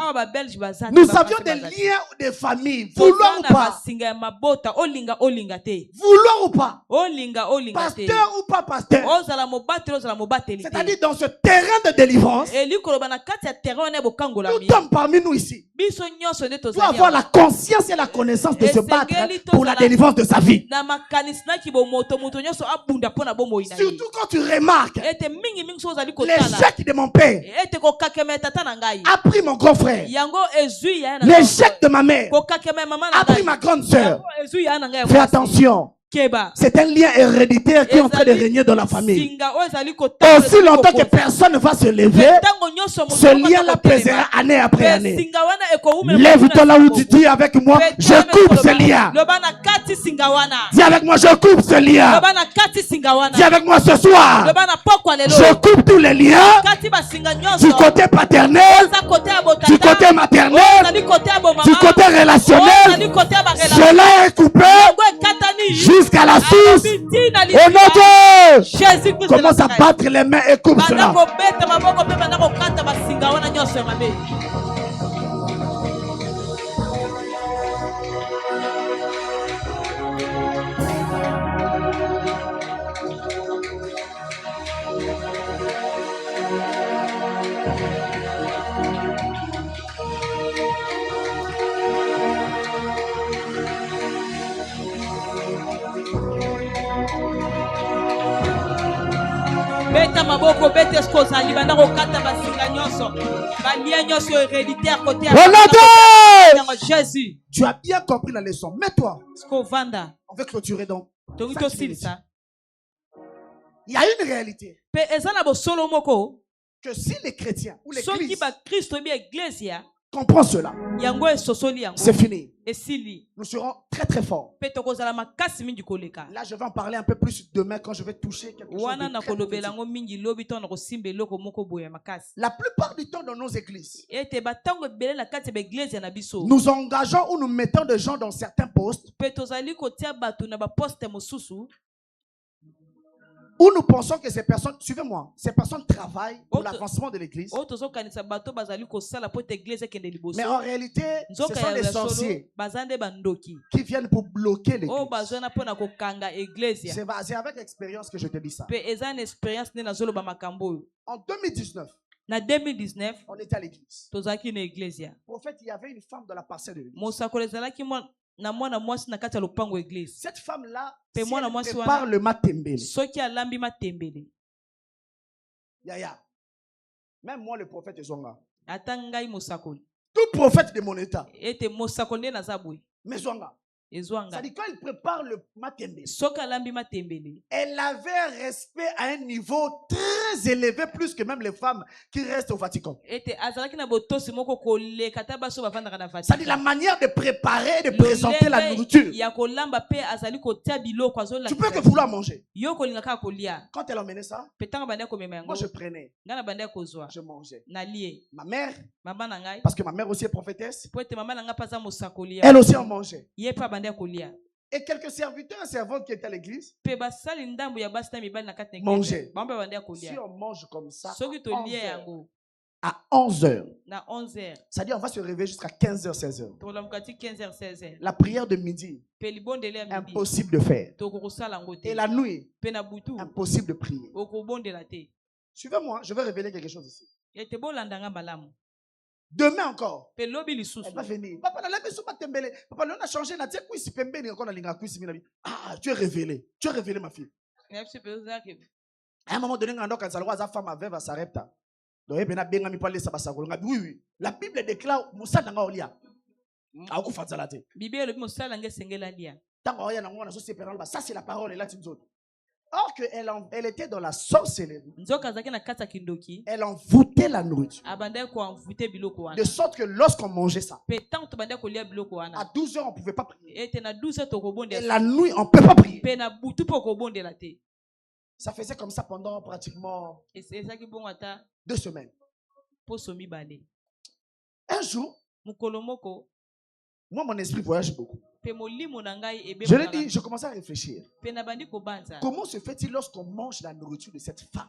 Nous avions des liens de famille. Vouloir ou pas. Vouloir ou pas. Pasteur ou pas pasteur. C'est-à-dire dans ce terrain de délivrance, tout homme parmi nous ici doit avoir la conscience et la connaissance de se battre pour la délivrance de sa vie. Surtout quand tu remarques l'échec de mon père a pris mon grand frère, l'échec de ma mère a pris ma grande sœur. Fais attention. C'est un lien héréditaire qui est en train de régner dans la famille. Aussi longtemps que personne ne va se lever, ce lien-là pèsera année après année. Lève-toi là où tu dis avec moi, je coupe ce lien. Dis avec moi, je coupe ce lien. Dis avec moi ce soir, je coupe tous les liens du côté paternel, du côté maternel, du côté relationnel. Cela est coupé jusqu'à la source. Au nom de Jésus, commence à battre les mains et coupe cela. Beta maboko beta eskoza libanda kokata basinga nyonso balia nyonso héréditaire côté Jésus. Tu as bien compris la leçon. Mets-toi. Skovanda. On veut clôturer donc. Il y a une réalité. Que si les chrétiens ou l'église comprend cela, c'est fini. Nous serons très très forts. Là, je vais en parler un peu plus demain quand je vais toucher quelque chose de très petit. La plupart du temps dans nos églises, nous engageons ou nous mettons des gens dans certains postes où nous pensons que ces personnes, suivez-moi, ces personnes travaillent pour l'avancement de l'église. Mais en réalité, ce sont des sorciers qui viennent pour bloquer l'église. C'est avec expérience que je te dis ça. En 2019, on était à l'église. Prophète, il y avait une femme dans la parcelle de l'église. Cette femme-là, si elle prépare le matembele. Yaya. Même moi, le prophète Zonga. Tout prophète de mon état. Mais Zonga. C'est-à-dire quand il prépare le matembele, elle avait un respect à un niveau très élevé, plus que même les femmes qui restent au Vatican. C'est-à-dire la manière de préparer et de présenter la nourriture. Tu peux que vouloir manger. Quand elle emmenait ça, moi je prenais, je mangeais. Ma mère, parce que ma mère aussi est prophétesse, elle aussi en mangeait. Et quelques serviteurs et servantes qui étaient à l'église mangeaient. Si on mange comme ça à 11h, c'est-à-dire on va se réveiller jusqu'à 15h, 16h. La prière de midi, impossible de faire. Et la nuit, impossible de prier. Suivez-moi, je vais révéler quelque chose ici. Demain encore, elle va venir. Papa, on a changé. Ah, tu es révélé. Tu es révélé, ma fille. À un moment donné, femme avait s'arrêta. Oui, la Bible déclare ça, c'est la parole. Or qu'elle était dans la sorcellerie. Elle envoûtait la nourriture. De sorte que lorsqu'on mangeait ça, à 12h on ne pouvait pas prier. Et la nuit on ne peut pas prier. Ça faisait comme ça pendant pratiquement 2 semaines. Un jour, moi mon esprit voyage beaucoup. Je l'ai dit, je commençais à réfléchir. Comment se fait-il lorsqu'on mange la nourriture de cette femme?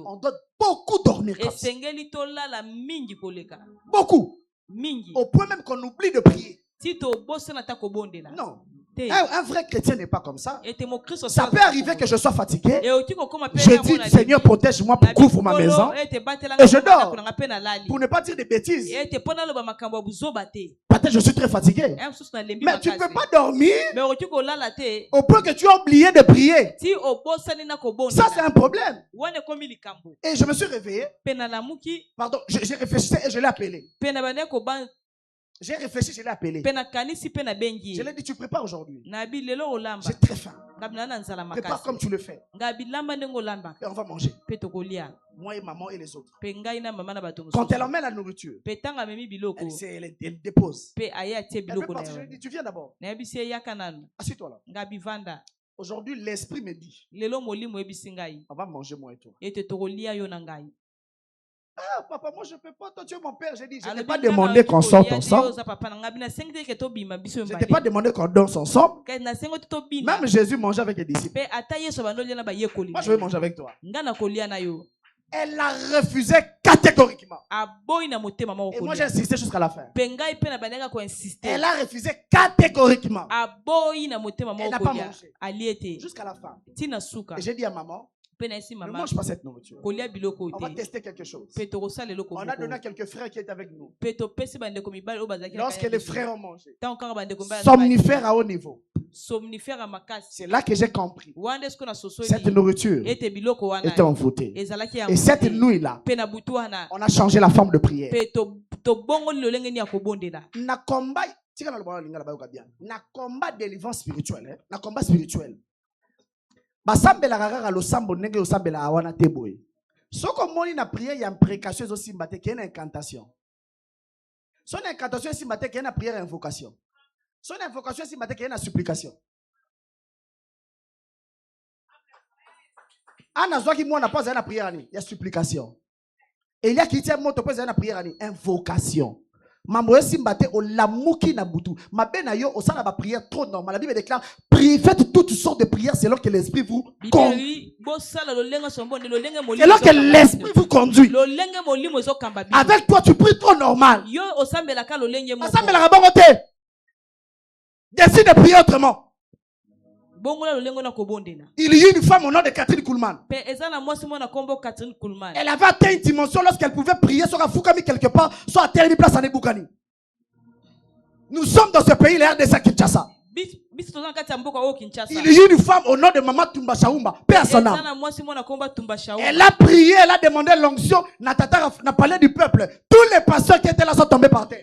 On doit beaucoup dormir comme ça. Beaucoup. Au point même qu'on oublie de prier. Non. Un vrai chrétien n'est pas comme ça. Ça peut arriver que je sois fatigué. Je dis, Seigneur, protège-moi, couvre ma maison. Et je dors. Pour ne pas dire des bêtises. Peut-être je suis très fatigué. Mais tu ne peux pas dormir au point que tu as oublié de prier. Ça, c'est un problème. Et je me suis réveillé. Pardon, j'ai réfléchi et je l'ai appelé. J'ai réfléchi, je l'ai appelé. Je l'ai dit, tu prépares aujourd'hui. J'ai très faim. Prépare comme tu le fais. Et on va manger. Moi et maman et les autres. Quand elle emmène la nourriture, elle dépose. Elle veut partir, je lui dis, tu viens d'abord. Assieds-toi là. Aujourd'hui, l'esprit me dit, on va manger moi et toi. Ah, papa, moi je ne peux pas. Toi, tu es mon père. J'ai dit, je ne t'ai pas demandé qu'on sorte ensemble. Je ne t'ai pas demandé qu'on danse ensemble. Même Jésus mangeait avec les disciples. Moi, je vais manger avec toi. Elle a refusé catégoriquement. Et moi, j'ai insisté jusqu'à la fin. Elle a refusé catégoriquement. Elle n'a pas mangé. Jusqu'à la fin. Et j'ai dit à maman, ne mange pas cette nourriture. On va tester quelque chose. On a donné à quelques frères qui étaient avec nous. Lorsque les frères ont mangé, somnifère à haut niveau. C'est là que j'ai compris. Cette nourriture était envoûtée. Et cette nuit-là, on a changé la forme de prière. Na combat délivrance spirituelle. Na combat spirituel. Basambela rara lo sambo nenge lo sambela awana teboy. Soko moni na prière ya imprécation zo simbate qui est une incantation. Son incantation est simbate qui est une prière invocation. Son invocation est simbate qui est une supplication. Ana zo ki mona pas na prière ni ya supplication. Et il y a qui tient moto pas na prière ni invocation. Mambo simbate o lamuki na butu. Mabena yo osala ba prière trop normale. La Bible déclare priez, faites toutes sortes de prières selon que l'esprit vous conduit. Selon que l'esprit vous conduit. Avec toi tu pries trop normal. Osambela bongo te. Décide de prier autrement. Il y a une femme au nom de Catherine Kuhlman. Elle avait atteint une dimension lorsqu'elle pouvait prier sur un Fukami quelque part, soit à telle place à Nebukani. Nous sommes dans ce pays, la RDC Kinshasa. Il y a une femme au nom de Maman Tumba Shaoumba. Personne. Elle a prié, elle a demandé l'onction. Natata n'a parlé du peuple. Tous les pasteurs qui étaient là sont tombés par terre.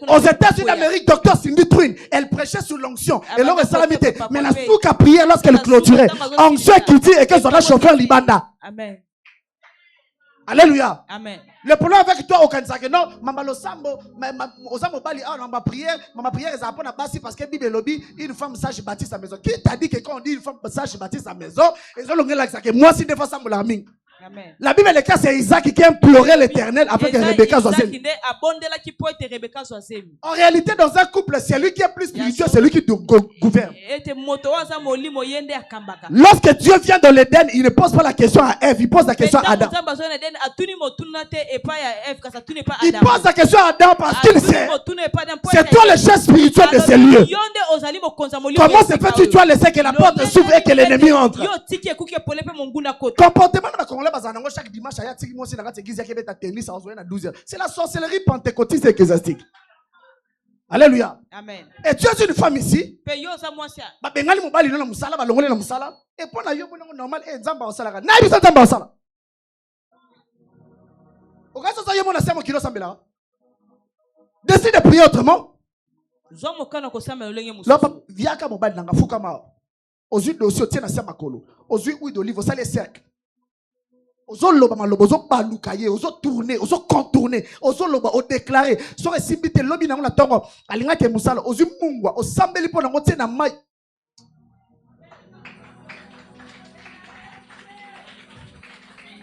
Aux États-Unis d'Amérique, docteur Cindy Twin, elle prêchait sur l'onction. Et l'homme est salamité. Mais la souk a prié lorsqu'elle clôturait. Onction qui dit et que son chauffeur Libanda. Amen. Alléluia. Amen. Le problème avec toi au Kansake, non, maman lo sambo, maman bali, on va prier, maman prière est à basi parce que Bible lobby, une femme sage bâtit sa maison. Qui t'a dit que quand on dit une femme sage bâtit sa maison, ils ont l'ongé là que moi si des fois ça me l'a mis. La Bible est claire, c'est Isaac qui implorait l'Éternel afin que Rebecca soit celle. En réalité, dans un couple, c'est lui qui est plus spirituel, c'est lui qui gouverne. Lorsque Dieu vient dans l'Éden, il ne pose pas la question à Ève, il pose la question à Adam. Il pose la question à Adam parce qu'il sait. C'est toi le chef spirituel de ces lieux. Comment se fait-tu, tu as laissé que la porte s'ouvre et que l'ennemi entre? Comportement chaque dimanche, c'est la sorcellerie pentecôtiste et ecclésiastique. Alléluia. Amen. Et tu es une femme ici. Et pour la normal, décide de prier autrement. Aux huiles d'olive, tiens à Samakolo. Aux huiles d'olive, ça les cercles. Aux loba maloba, aux balukaye, aux tourner, aux contourner, aux loba, aux déclarer. Sur les simbité lobi na la tongo, alinga ke musala, aux mungwa, aux sambeli po na ngote na mai.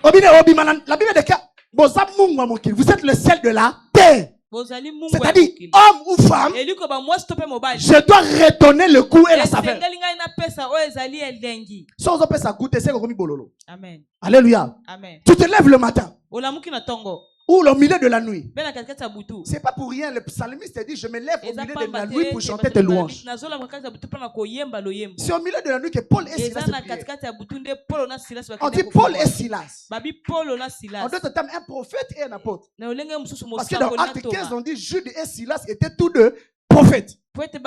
Obine obi manan, la Bible déclare, boza mungwa mokil, vous êtes le sel de la C'est-à-dire, homme ou femme, je dois redonner le goût et la saveur. Sans on peut ça goûter, c'est comme bololo. Amen. Alléluia. Amen. Tu te lèves le matin. Ou au milieu de la nuit. C'est pas pour rien. Le psalmiste dit, je me lève au milieu de la nuit pour chanter tes louanges. C'est au milieu de la nuit que Paul et Silas priaient. On dit Paul et Silas. En d'autres termes, un prophète et un apôtre. Parce que dans Acte 15, on dit Jude et Silas étaient tous deux prophètes. Est-ce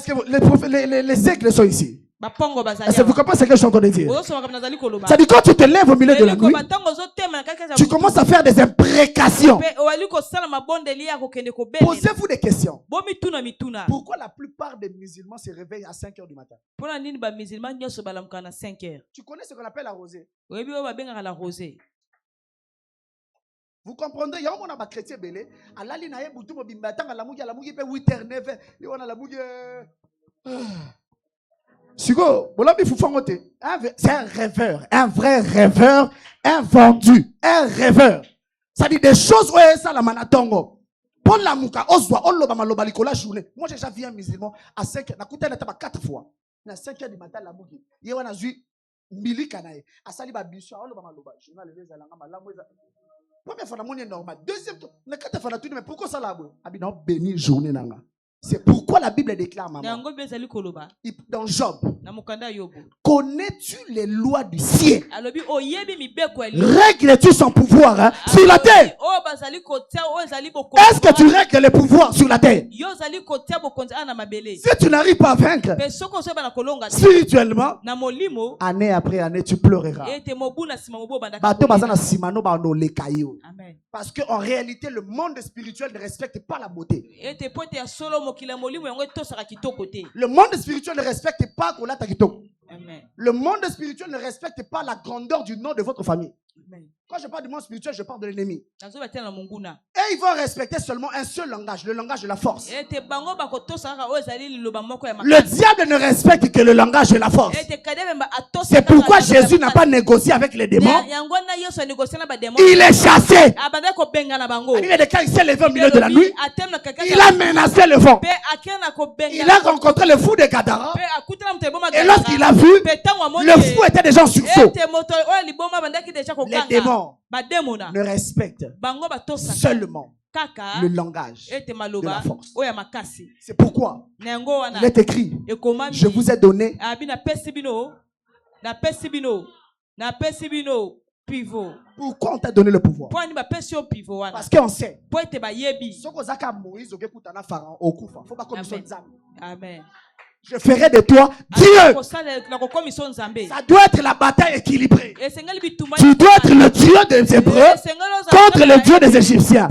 que les aigles sont ici? Est-ce que vous comprenez ce que je suis en train de dire? Ça dit quand tu te lèves au milieu de la nuit, tu commences à faire des imprécations. Posez-vous des questions. Pourquoi la plupart des musulmans se réveillent à 5 heures du matin? Tu connais ce qu'on appelle la rosée? Vous comprendrez, il y a un chrétien belé, à la ligne, il y a un bimba, à la mouille, 8h, 9h, il y a la mouille. C'est un rêveur, un vrai rêveur, un vendu, un rêveur. Ça dit des choses où ça la manatongo. Pour la mouka, oswa, oloba maloba likola journée. Moi j'ai déjà vu un musulman à 5 heures, na kuta na taba 4 fois. Na 5 heures du matin la mouki. Yewa na zui milika nae. Asali ba bisho, oloba maloba. Journal les alanga malamu eza. Première fois, la normal. Deuxième fois, mais pourquoi ça là? Béni journée nanga. C'est pourquoi la Bible déclare, maman, dans Job, connais-tu les lois du ciel? Règles-tu son pouvoir sur la terre? Est-ce que tu règles le pouvoir sur la terre? Si tu n'arrives pas à vaincre spirituellement, année après année, tu pleureras. Parce qu'en réalité, le monde spirituel ne respecte pas la beauté. Le monde spirituel ne respecte pas Kolata Kitoko. Le monde spirituel ne respecte pas la grandeur du nom de votre famille. Quand je parle du monde spirituel, je parle de l'ennemi. Et ils vont respecter seulement un seul langage, le langage de la force. Le diable ne respecte que le langage de la force. C'est pourquoi Jésus n'a pas négocié avec les démons. Il est chassé. Il s'est levé au milieu de la nuit. Il a menacé le vent. Il a rencontré le fou de Gadara. Et lorsqu'il a vu, le fou était déjà en sursaut. Les démons ne respectent seulement le langage de la force. C'est pourquoi il est écrit, je vous ai donné pourquoi on t'a donné le pouvoir? Parce qu'on sait. Amen. Je ferai de toi Dieu. Ça doit être la bataille équilibrée. Tu dois être le Dieu des Hébreux contre le Dieu des Égyptiens.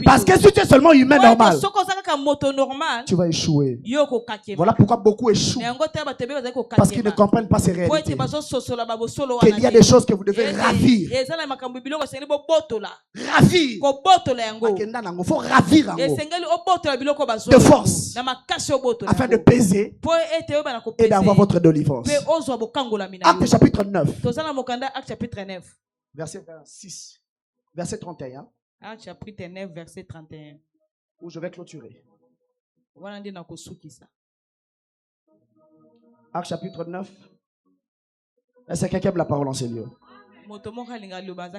Parce que si tu es seulement humain normal, tu vas échouer. Voilà pourquoi beaucoup échouent. Parce qu'ils ne comprennent pas ces réalités. Qu'il y a des choses que vous devez ravir. Ravir. Il faut ravir de force afin de baiser et d'avoir votre délivrance. Acte chapitre 9. Verset 6. Verset 31. Acte chapitre 9, verset 31. Où je vais clôturer. Acte chapitre 9. Est-ce que quelqu'un aime la parole en ce lieu?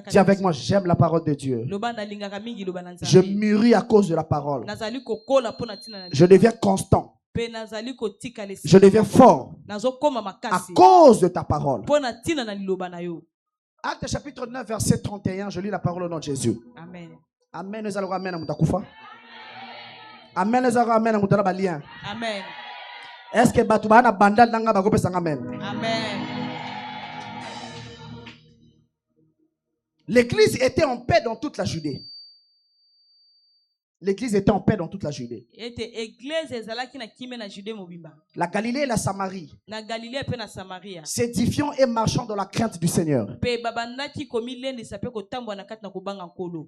Dis avec moi, j'aime la parole de Dieu. Je mûris à cause de la parole. Je deviens constant. Je deviens fort à cause de ta parole. Acte chapitre 9, verset 31, je lis la parole au nom de Jésus. Amen. Amen. Amen. Amen. Est-ce que Batubana Bandal Nanga Bagope Sangamen? Amen. L'église était en paix dans toute la Judée. L'église était en paix dans toute la Judée. La Galilée et la Samarie, s'édifiant et marchant dans la crainte du Seigneur.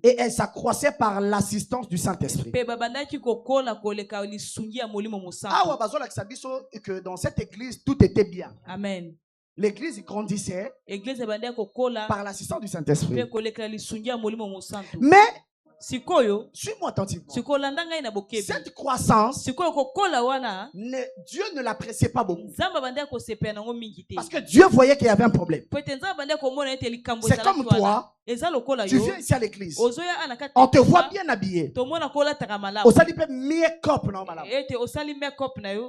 Et elle s'accroissait par l'assistance du Saint-Esprit. Que dans cette église, tout était bien. Amen. l'église grandissait par l'assistance du Saint-Esprit. Mais suis-moi attentivement. Cette croissance, Dieu ne l'appréciait pas beaucoup. Parce que Dieu voyait qu'il y avait un problème. C'est comme toi, tu viens ici à l'église. On te voit bien habillé. On s'appelle make-up.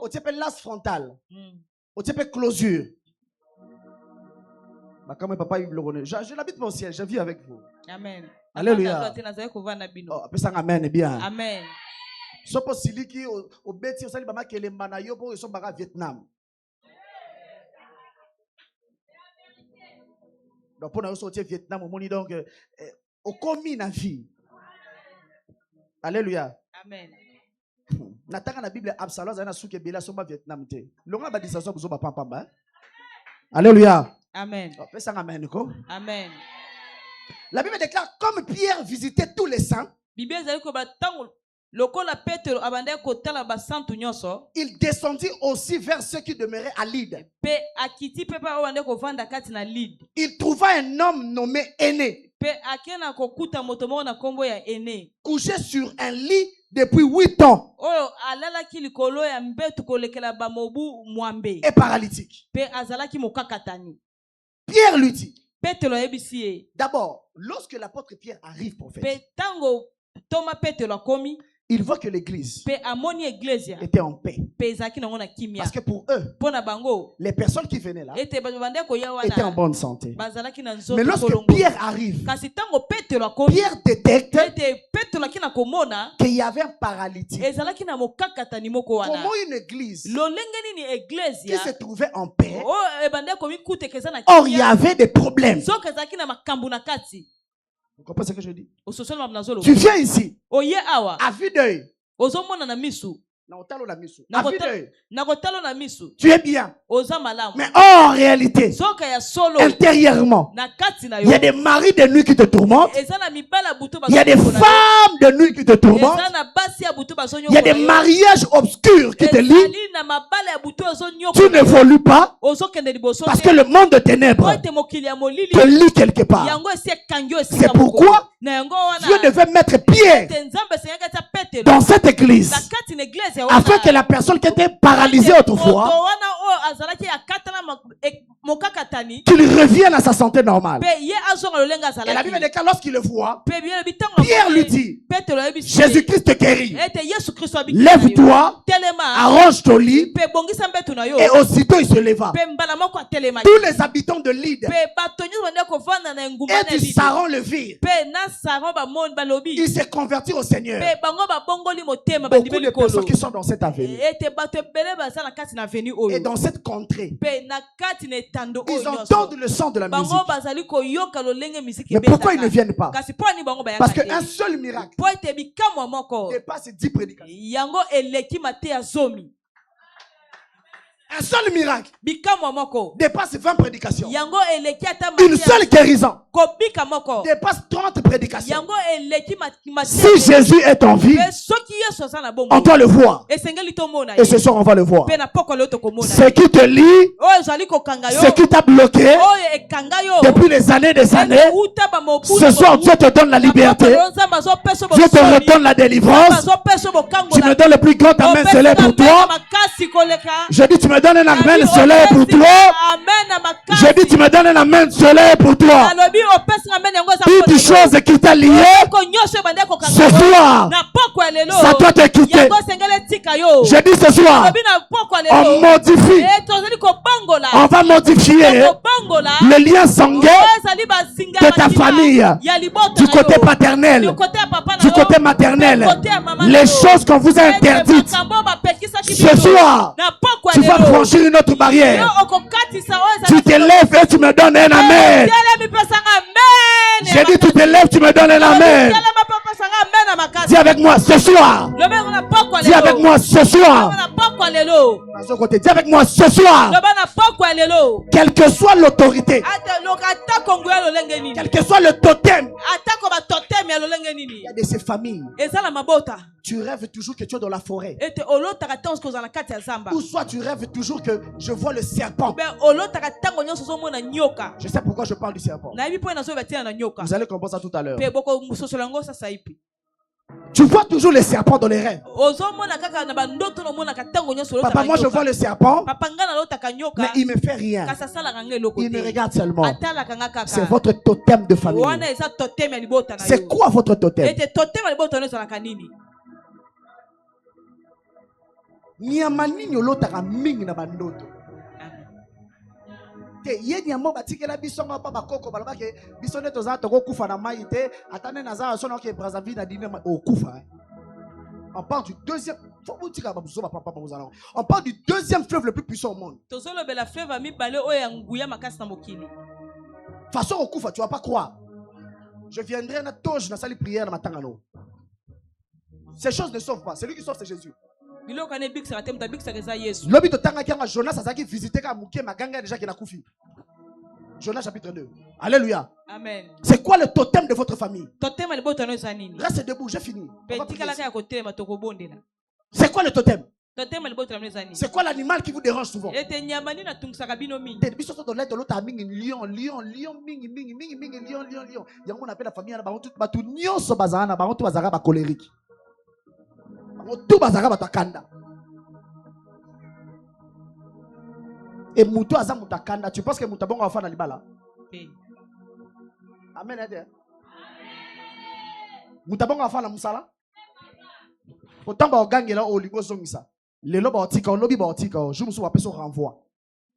On s'appelle l'as frontal. On s'appelle closure. Je l'habite mon ciel, je vis avec vous. Amen. Alléluia. Oh, amen, bien. Amen. So po siliki au beti au sali bama kelemba na yo po so baka Vietnam. Donc pour na yo sortir Vietnam au moni donc au commis na vie. Alléluia. Amen. Nataka na Bible Absalom za na suke bela so ba Vietnam te. Longa ba disation ko so ba pamba. Alléluia. Amen. Amen. Amen. La Bible déclare comme Pierre visitait tous les saints, il descendit aussi vers ceux qui demeuraient à Lydde. Il trouva un homme nommé Aîné, couché sur un lit depuis 8 ans et paralytique. Pierre lui dit, d'abord, lorsque l'apôtre Pierre arrive, prophète, il voit que l'église était en paix. Parce que pour eux, les personnes qui venaient là étaient en bonne santé. Mais lorsque Pierre arrive, Pierre détecte qu'il y avait un paralytique. Comment une église qui se trouvait en paix, or il y avait des problèmes. Vous comprenez ce que je dis? Tu viens ici à vue d'œil. Tu es bien. Mais en réalité, intérieurement, il y a des maris de nuit qui te tourmentent. Il y a des femmes de nuit qui te tourmentent. Il y a des mariages obscurs qui te lient. Tu n'évolues pas parce que le monde de ténèbres te lie quelque part. C'est pourquoi Dieu devait mettre pied dans cette église afin que la personne qui était paralysée autrefois qu'il revienne à sa santé normale. Et la Bible déclare lorsqu'il le voit, Pierre lui dit, Jésus-Christ te guérit. Lève-toi, arrange ton lit. Et aussitôt il se leva. Tous les habitants de Lydde et du Saron le virent. Ils se convertirent au Seigneur. Beaucoup de personnes qui sont dans cette avenue et dans cette contrée, ils entendent le son de la musique. Mais pourquoi ils ne viennent pas? Parce qu'un seul miracle dépasse 10 prédications. Un seul miracle dépasse 20 prédications. Une seule guérison dépasse 30 prédications. Si Jésus est en vie, on doit le voir. Et ce soir on va le voir. Ce qui te lie, ce qui t'a bloqué depuis des années, ce soir Dieu te donne la liberté. Dieu te redonne la délivrance. Tu me donnes le plus grand amen, cela est pour toi. Je dis tu me donnes un amen, cela est pour toi. Je dis tu me donnes un amen, cela est pour toi. Toute chose qui t'a lié ce soir, ça doit te quitter. Je dis ce soir, on modifie, on va modifier le lien sanguin de ta famille, du côté paternel, du côté maternel, les choses qu'on vous a interdites. Ce soir, tu vas franchir une autre barrière. Tu te lèves et tu me donnes un amen. J'ai dit tu te lèves, tu me donnes un amen. Dis avec moi ce soir. Dis avec moi ce soir. Dis avec moi ce soir. Quelle que soit l'autorité, quel que soit le totem, il y a de ces familles. Tu rêves toujours que tu es dans la forêt. Ou soit tu rêves toujours que je vois le serpent. Je sais pourquoi je parle du serpent. Vous allez comprendre ça tout à l'heure. Tu vois toujours les serpents dans les rêves. Papa, moi je vois le serpent, mais il ne me fait rien. Il me regarde seulement. C'est votre totem de famille. C'est quoi votre totem? On parle du deuxième. On parle du deuxième fleuve le plus puissant au monde. De toute façon, au Koufa, tu ne vas pas croire. Je viendrai dans Toge, dans la salle de prière, dans ma tangano. Ces choses ne sauvent pas. Celui qui sauve, c'est Jésus. L'objet de Tangakanga, Jonas a visité Kamouké, Maganga déjà qui a Koufi. Jonas chapitre 2. Alléluia. Amen. C'est quoi le totem de votre famille? Reste debout, j'ai fini. C'est quoi le totem? C'est quoi l'animal qui vous dérange souvent? On appelle la famille colérique. Et Moutou Aza Moutakanda, tu penses que Moutabon va faire dans l'ibala? Amen. Moutabon va faire la Moussala? Autant va gagner là au Ligo Zomisa. Les lobes articles, lobby articles, je me suis appelé son renvoi.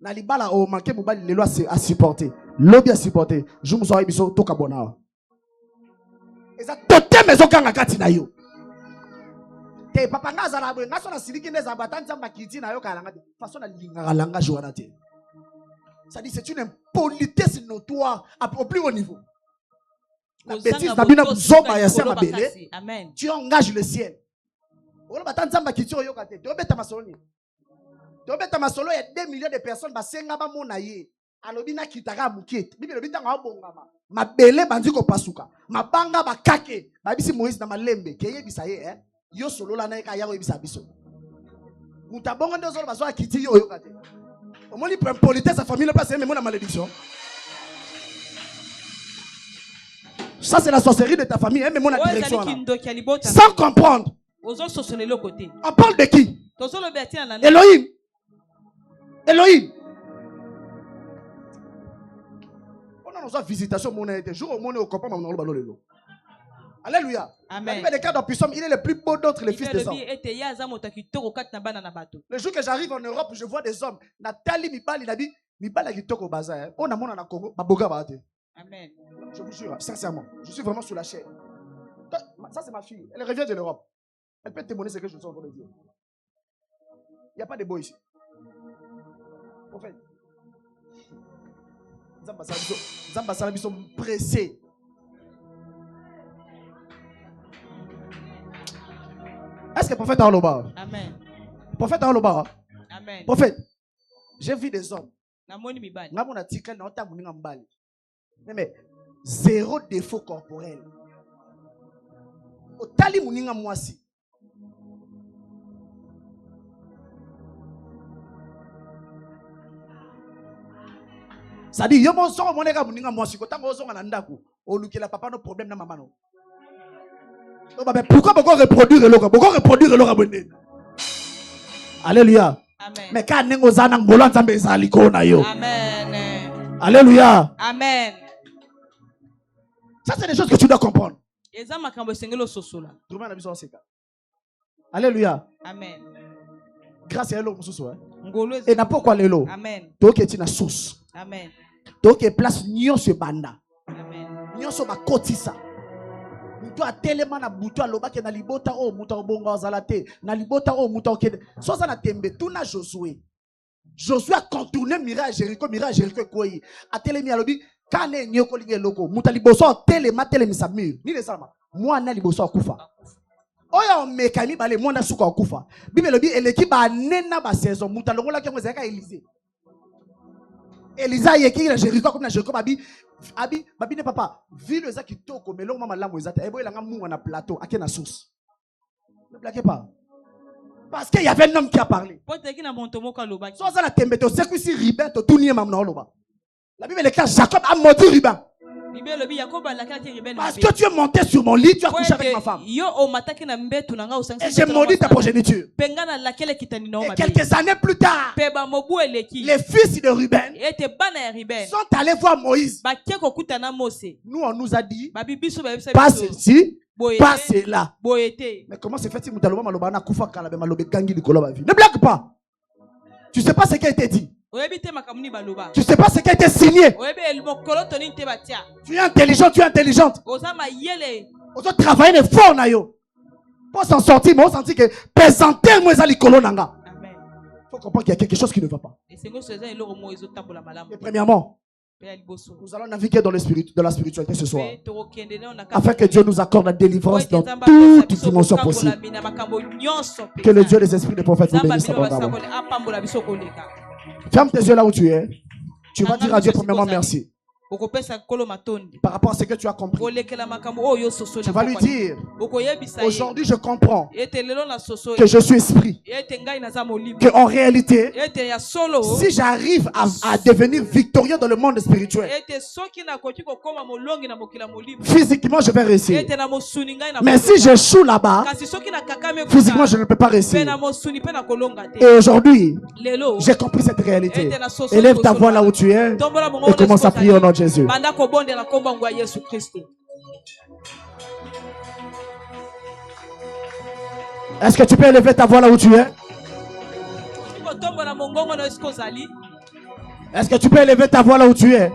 Dans l'ibala au manqué Moubali, les lois à supporter. Lobby à supporter. Je me suis appelé son Tokabona. Et ça, totem maison Kanga Katinayo. Te papa ngaza na bwe ngaso na siliki neza batanza makiti na yo kalanga de façon na linga langa joana te. Ça dit c'est une impolitesse notoire au plus haut niveau. La bêtise d'abina zomba ya sema belé. Amen. Tu engages le ciel. Ola batanza makiti yo kate. To beta masolo. To beta masolo ya 2 millions de personnes ba senga ba mona ye. Alobi na kitaka mukete. Bibi lobi tanga obongama. Mabele banziko pasuka. Mabanga bakake. Babisi Moïse na malembe. Keye bisaye yo solo la na ka ya oyebisa biso mutabongo ndo solo bazo akiti yo kate omoni politesse sa famille place même na malédiction. Ça c'est la sorcellerie de ta famille même mon direction là. Sans comprendre. On parle de qui? Elohim. Elohim. On a nos visitations mon été jour au monde au copain on ba lolo. Alléluia. Amen. Il est le plus beau d'entre les fils des hommes. Le jour que j'arrive en Europe, je vois des hommes. Nathalie Mibali n'a dit Mibali qui toque au bazar. On a mon en Congo. Amen. Je vous jure, sincèrement, je suis vraiment sous la chair. Ça, c'est ma fille. Elle revient de l'Europe. Elle peut témoigner ce que je suis en train de dire. Il n'y a pas de beau ici. En fait, Zamba Salabi sont pressés. Est-ce que le prophète a un loba? Amen. Prophète a un loba? Amen. Prophète, j'ai vu des hommes. Mais zéro défaut corporel. Otali muninga mwasi. Ça dit, yo mon son monega muninga mwasi. Kota mo son anandaku. Olukela papa no problème na maman no. Pourquoi beaucoup reproduire le bonheur? Alléluia. Amen. Mais quand nous avons bolon zambe zaliko na yo. Amen. Alléluia. Amen. Ça c'est des choses que tu dois comprendre. Alléluia. Amen. Grâce à l'eau et n'a pas quoi l'élo. Amen. Donc est une source. Amen. Donc est place nyon se banda. Amen. Nyon so ba kotisa. Mutu atelema na butu aloba ke na libota o muta obonga ozalate na libota o muta okede soza na tembe tuna Josué a contourné mirage Jéricho koyi atelemi alobi kane nyoko linge loko muta liboso telema telemisa mur ni le salama moi na liboso akufa Oya mekami bale mwana suka okufa. Bible lobi eleki ba nena ba saison muta longola ke ngozeka Élysée. Élisa yeki na Jéricho comme na Jéricho babi ne papa ville eza kitoko melongo mama lamu ezata ebo elanga munga na plateau ake na source. Ne blaguez pas. Parce qu'il y avait un homme qui a parlé. So ça la tembeto c'est que si Ribin to tourner mam na loba. La Bible est claire, Jacob a maudit Ribin. Parce que tu es monté sur mon lit, tu as couché avec ma femme. Et j'ai maudit ta progéniture. Et quelques années plus tard, les fils de Ruben sont allés voir Moïse. Nous, on nous a dit, passe ici, passe là. Mais comment c'est fait si ne blague pas. Tu ne sais pas ce qui a été dit. Tu ne sais pas ce qui a été signé. Tu es intelligent, tu es intelligente. On doit travailler fort. Pour s'en sortir, moi, on sentit que présenter moi ça l'icolo nanga. Il faut comprendre qu'il y a quelque chose qui ne va pas. Et premièrement, nous allons naviguer dans la spiritualité ce soir, afin que Dieu nous accorde la délivrance dans toutes dimensions possibles. Que le Dieu des esprits des prophètes nous bénisse abondamment. Ferme tes yeux là où tu es. Tu vas dire à Dieu premièrement merci. Par rapport à ce que tu as compris. Tu vas lui dire, aujourd'hui je comprends que je suis esprit. Que en réalité, si j'arrive à devenir victorieux dans le monde spirituel, physiquement je vais réussir. Mais si j'échoue là-bas, physiquement je ne peux pas réussir. Et aujourd'hui, j'ai compris cette réalité. Élève ta voix là où tu es et commence à prier au nom de Jésus. Est-ce que tu peux élever ta voix là où tu es? Est-ce que tu peux élever ta voix là où tu es?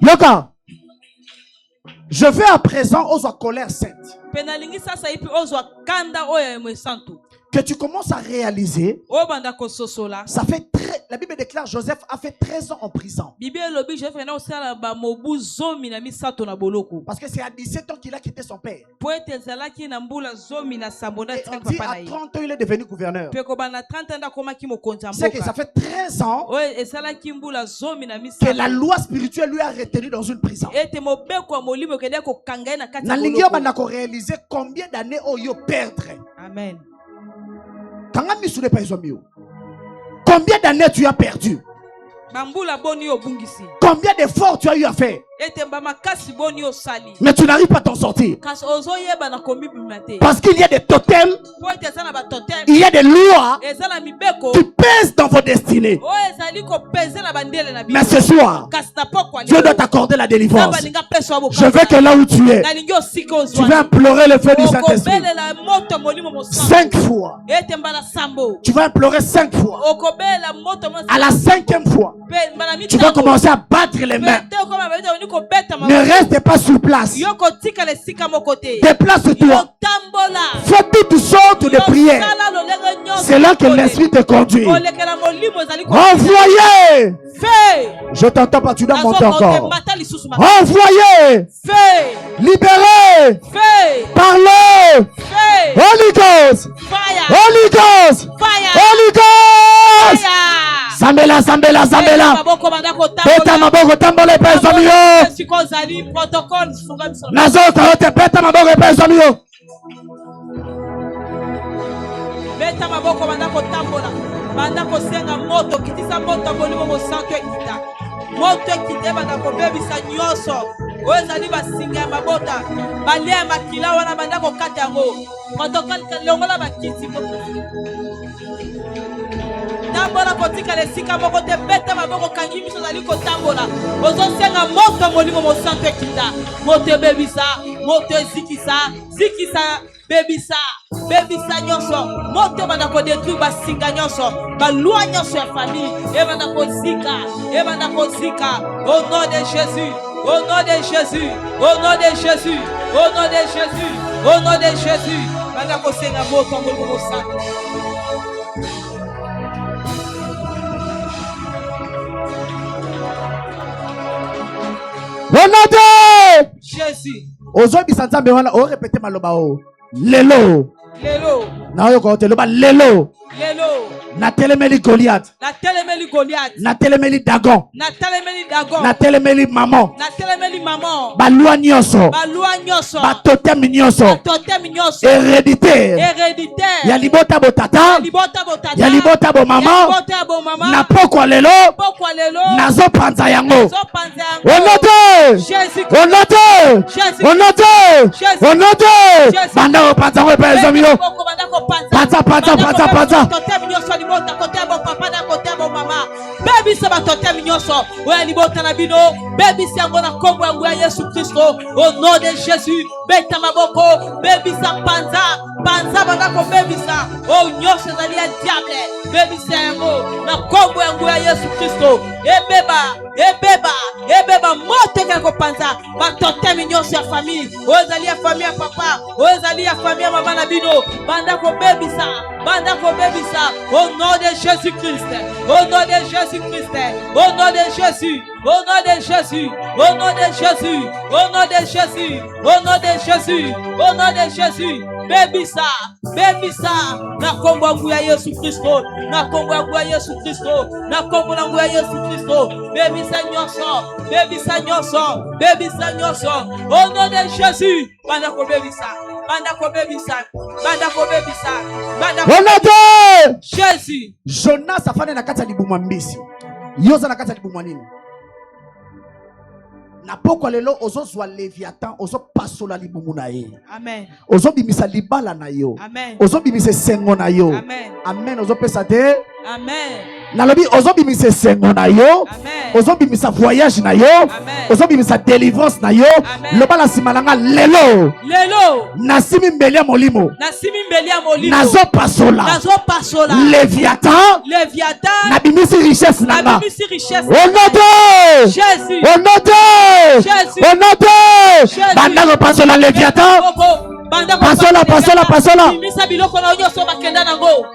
Yoka, je veux à présent aux colère sainte que tu commences à réaliser. Ça fait la Bible déclare Joseph a fait 13 ans en prison. Parce que c'est à 17 ans qu'il a quitté son père. Et on dit à 30 ans il est devenu gouverneur. C'est que ça fait 13 ans que la loi spirituelle lui a retenu dans une prison. Réaliser combien d'années il perdre. Amen. Combien d'années tu as perdu? Combien d'efforts tu as eu à faire? Mais tu n'arrives pas à t'en sortir. Parce qu'il y a des totems, il y a des lois qui pèsent dans vos destinées. Mais ce soir, Dieu doit t'accorder la délivrance. Je veux que là où tu es, tu vas implorer le feu du Saint-Esprit 5 fois. Tu vas implorer 5 fois. À la 5e fois, tu vas commencer à battre les mains. Ne reste pas sur place. Déplace-toi. Fais toutes sortes de prières. C'est là que l'Esprit te conduit. Envoyez. Je t'entends pas, tu dois monter encore. Envoyez. Libérez. Parlez. Holy Ghost. Holy Ghost. Holy Ghost. Zambela, Zambela, Zambela. Beta maboko tambole pesa miyo. Nazo karote beta maboko pesa miyo. Beta maboko bandako tambola. Bandako senga moto kitisa moto bolimo mo santo ekita. Moto ekite bandako bebisa nyoso. Ozali basinga mabota. Balia makila wana bandako katango. Protocole longola bakiti moto. Tambola kotika le sika moko te beta maboko kangi miso zali ko tambola. Ozo senga moto molimo mo santo ekita. Moto bebisa, moto zikisa, zikisa bebisa, bebisa nyonso. Moto bana ko détruire basinga nyonso. Ba loi nyonso ya famille, e bana ko zika, e bana ko zika. Au nom de Jésus. Au nom de Jésus. Au nom de Jésus. Au nom de Jésus. Au nom de Jésus. Banda kosenga moto ngolo mosaka. Au nom de Jésus. Ozo bisanzambe wana o répéter maloba o. Lelo. Lelo. Na yo ko te loba lelo. Lelo. Na telemeli Goliath. Na telemeli Goliath. Na telemeli Dagon. Na telemeli Dagon. Na telemeli maman. Na telemeli maman. Balua nyonso. Balua nyonso. Ba totem nyonso. Totem nyonso. Héréditaire. Héréditaire. Ya libota bo tata. Libota bo tata. Ya libota bo maman. Libota bo maman. Na pokwa lelo. Pokwa lelo. Nazo panza yango. Nazo panza yango. Onote. Jésus. Onote. Jésus. Onote. Jésus. Onote. Jésus. Banda o panza ko pe zamio. Panza. Totem nyonso libota kote bo papa na kote bo mama. Baby saba totem nyonso. Oya libota na bino. Baby yango na kombo yango ya Yesu Kristo. Au nom de Jésus. Beta maboko. Baby sa panza. Panza banda ko baby sa. Oh nyonso zali ya diable. Baby sa yango na kombo yango ya Yesu Kristo. Ebeba mote kako panza. Ba totem nyonso ya famille. Ozali ya famille ya papa. Ozali ya famille ya mama na bino. Banda ko baby sa. Banda ko baby sa. Au nom de Jésus-Christ. Au nom de Jésus-Christ. Au nom de Jésus. Au nom de Jésus. Au nom de Jésus. Au nom de Jésus. Au nom de Jésus. Au nom de Jésus. Baby sa. Baby sa. Na kombo yangu ya Yesu Kristo. Na kombo yangu ya Yesu Kristo. Na kombo yangu ya Yesu Kristo. Baby sa nyonso. Baby sa nyonso. Baby sa nyonso. Au nom de Jésus. Banda ko baby sa. Banda ko baby sa. Banda ko baby sa. Banda ko Onote. Jésus. Jonas afane na kati ya libumwa mbisi. Yoza na kati ya libumwa nini? Na pokwa lelo ozozwa Leviathan ozo pasola libumu na ye. Amen. Ozo bimisa libala na yo. Amen. Ozo bimisa sengo na yo. Amen. Amen. Ozo pesa te. Amen. Nalobi ozo bimisa sengo na yo. Amen. Ozo bimisa voyage na yo. Amen. Ozo bimisa délivrance na yo. Amen. Lobala simalanga lelo. Lelo. Nasimi mbele ya molimo. Nasimi mbele ya molimo. Nazo pasola. Nazo pasola. Leviathan. Leviathan. Na bimisi richesse nanga. Na bimisi richesse. Onote. Jésus. Onote. Jésus. Onote. Jésus. Bandako pasola Leviathan. Pasola. Bimisa biloko na nyonso bakenda nango.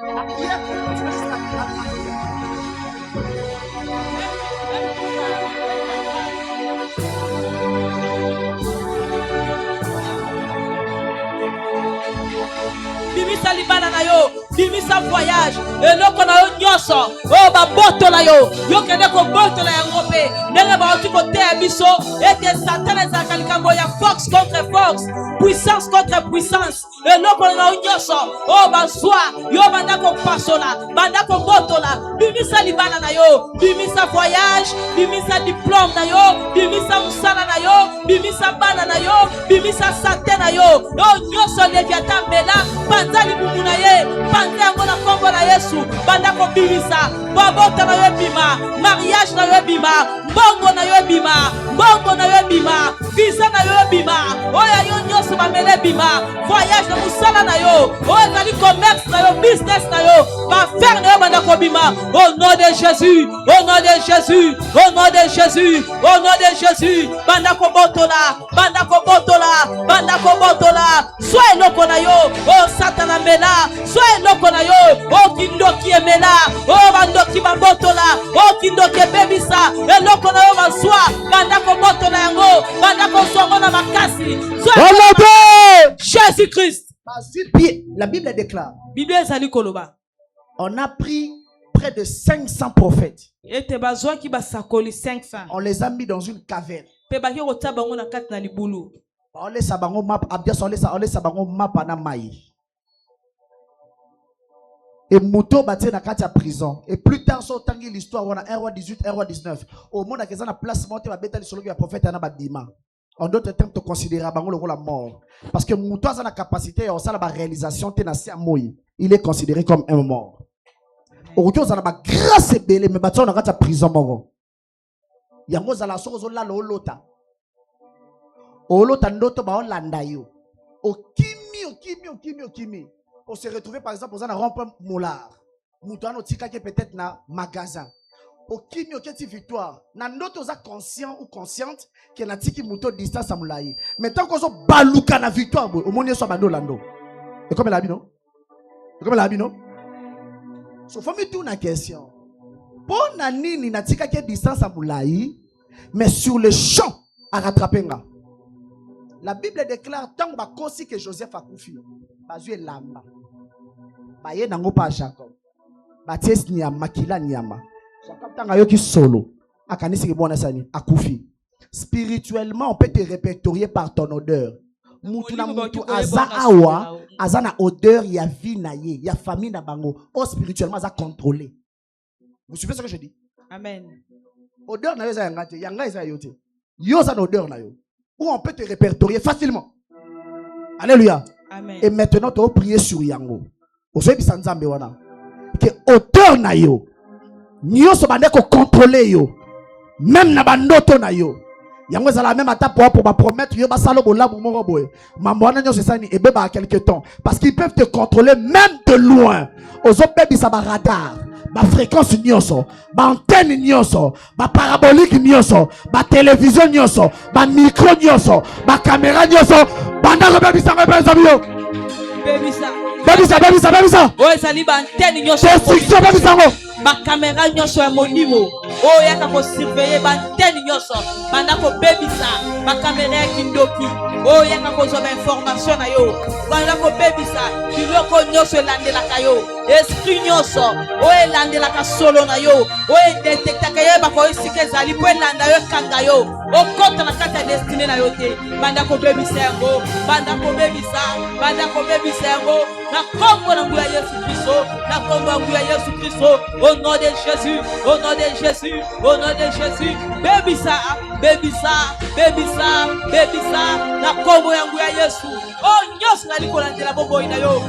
Bimisa libala na yo. Bimisa voyage. Eloko na yo nyonso. Oh baboto na yo. Yo kende ko boto na yango pe. Ndenge ba oti ko te biso. Ete Satan ezaka likambo ya force contre force. Puissance contre puissance. Eloko na yo nyonso. Oh bazwa. Yo banda ko pasola. Banda ko botola. Bimisa libala na yo. Bimisa voyage. Bimisa diplôme na yo. Bimisa musala na yo. Bimisa bana na yo. Bimisa santé na yo. Oh nyonso Leviathan bela. Panza libumu na ye. Panza yango na kombo na Yesu. Banda ko bimisa. Babota na yo bima. Mariage na yo bima. Mbongo na yo bima. Mbongo na yo bima. Visa na yo bima. Oya yo nyonso bamele bima. Voyage na musala na yo. Oya zali commerce na yo. Business na yo. Ba faire na yo banda ko bima. Au nom de Jésus. Au nom de Jésus. Au nom de Jésus. Au nom de Jésus. Banda ko botola. Banda ko botola. Banda ko botola. Sois eloko na yo. Oh Satana mela. Sois eloko na yo. Oh kindoki emela. Oh bandoki babotola. Oh kindoki bebisa. Eloko na yo baswa. Banda ko botola yango. Banda ko songo na makasi. Jésus Christ. La Bible déclare. Bible ezali koloba. On a pris près de 500 prophètes. Ete bazwa ki basakoli 500. On les a mis dans une caverne. Pe baki ko tabango na kati na libulu. On les sabango map abdias on les sabango map na mai. Et Mouto battait na kati ya prison. Et plus tard so tangi l'histoire on a 1 roi 18 1 roi 19. Au monde a na place monté ba beta lisolo ya prophète na ba bima. En d'autres termes te considérer bango le rôle la mort parce que Mouto a la capacité on ça la réalisation te na si amoyi. Il est considéré comme un mort. Aujourd'hui on a ba grâce belé mais battu na kati ya prison mongo. Yango za la sozo la lota. Olota ndoto ba olanda yo. Okimi. On se retrouver par exemple dans un rond-point moulard. Moutouano tika qui peut-être na magasin. Okimi oketi victoire. Nandoto za conscient ou consciente que na tiki muto distance amulai. Mais tant qu'on so baluka na victoire boy, omoni so bando lando. Et comme la bino? Et comme la bino? So faut me tourner la question. Pour nani na tika ke distance amulai, mais sur le champ à rattraper nga. La Bible déclare tant ba konsi que Joseph a koufi. Bazue lamba. Ba ye nango pa Jacob. Ba ties nyama kila nyama. Jacob tanga yoki solo. Akanisi ki bona sani akufi. Spirituellement, on peut te répertorier par ton odeur. Mutu na mutu aza awa, aza na odeur ya vie na ye, ya famille na bango. Oh, spirituellement, aza contrôlé. Vous suivez ce que je dis? Amen. Odeur na yo za yanga te, yanga za yote. Yo za odeur na yo. Où on peut te répertorier facilement. Alléluia. Amen. Et maintenant, tu vas prier sur yango. Ozo bi sanzambe wana. Que odeur na yo. Nyo so bande ko contrôler yo. Même na bandoto na yo. Yango za la même attaque pour promettre yo ba salo bola mo moro boy. Mamwana nyo se sani et beba à quelque temps parce qu'ils peuvent te contrôler même de loin. Ozo bebi sa ba radar, ba fréquence nyonso, ba antenne nyonso, ba parabolique nyonso, ba télévision nyonso, ba micro nyonso, ba caméra nyonso, banda ko bebi sa yo. Bebi sa. Ouais, ça liba antenne nyonso. Destruction bebi sa ngo. Ma caméra nyonso ya monimo o ya ka ko surveiller ba antenne nyonso banda ko bebisa ma caméra ya kindoki o ya ka ko zo ba information na yo banda ko bebisa biloko nyonso landela ka yo esprit nyonso o landela ka solo na yo o detecta ka ye ba ko isike zali po landa yo kanga yo o kota na kata destiny na yo te banda ko bebisa ngo banda ko bebisa ngo na kombo na nguya Yesu Kristo na kombo na nguya Yesu Kristo. Au nom de Jésus, au nom de Jésus, au nom de Jésus. Baby ça, na kombo yangu ya Yesu. Oh nyos na liko na ndela bobo ina yo.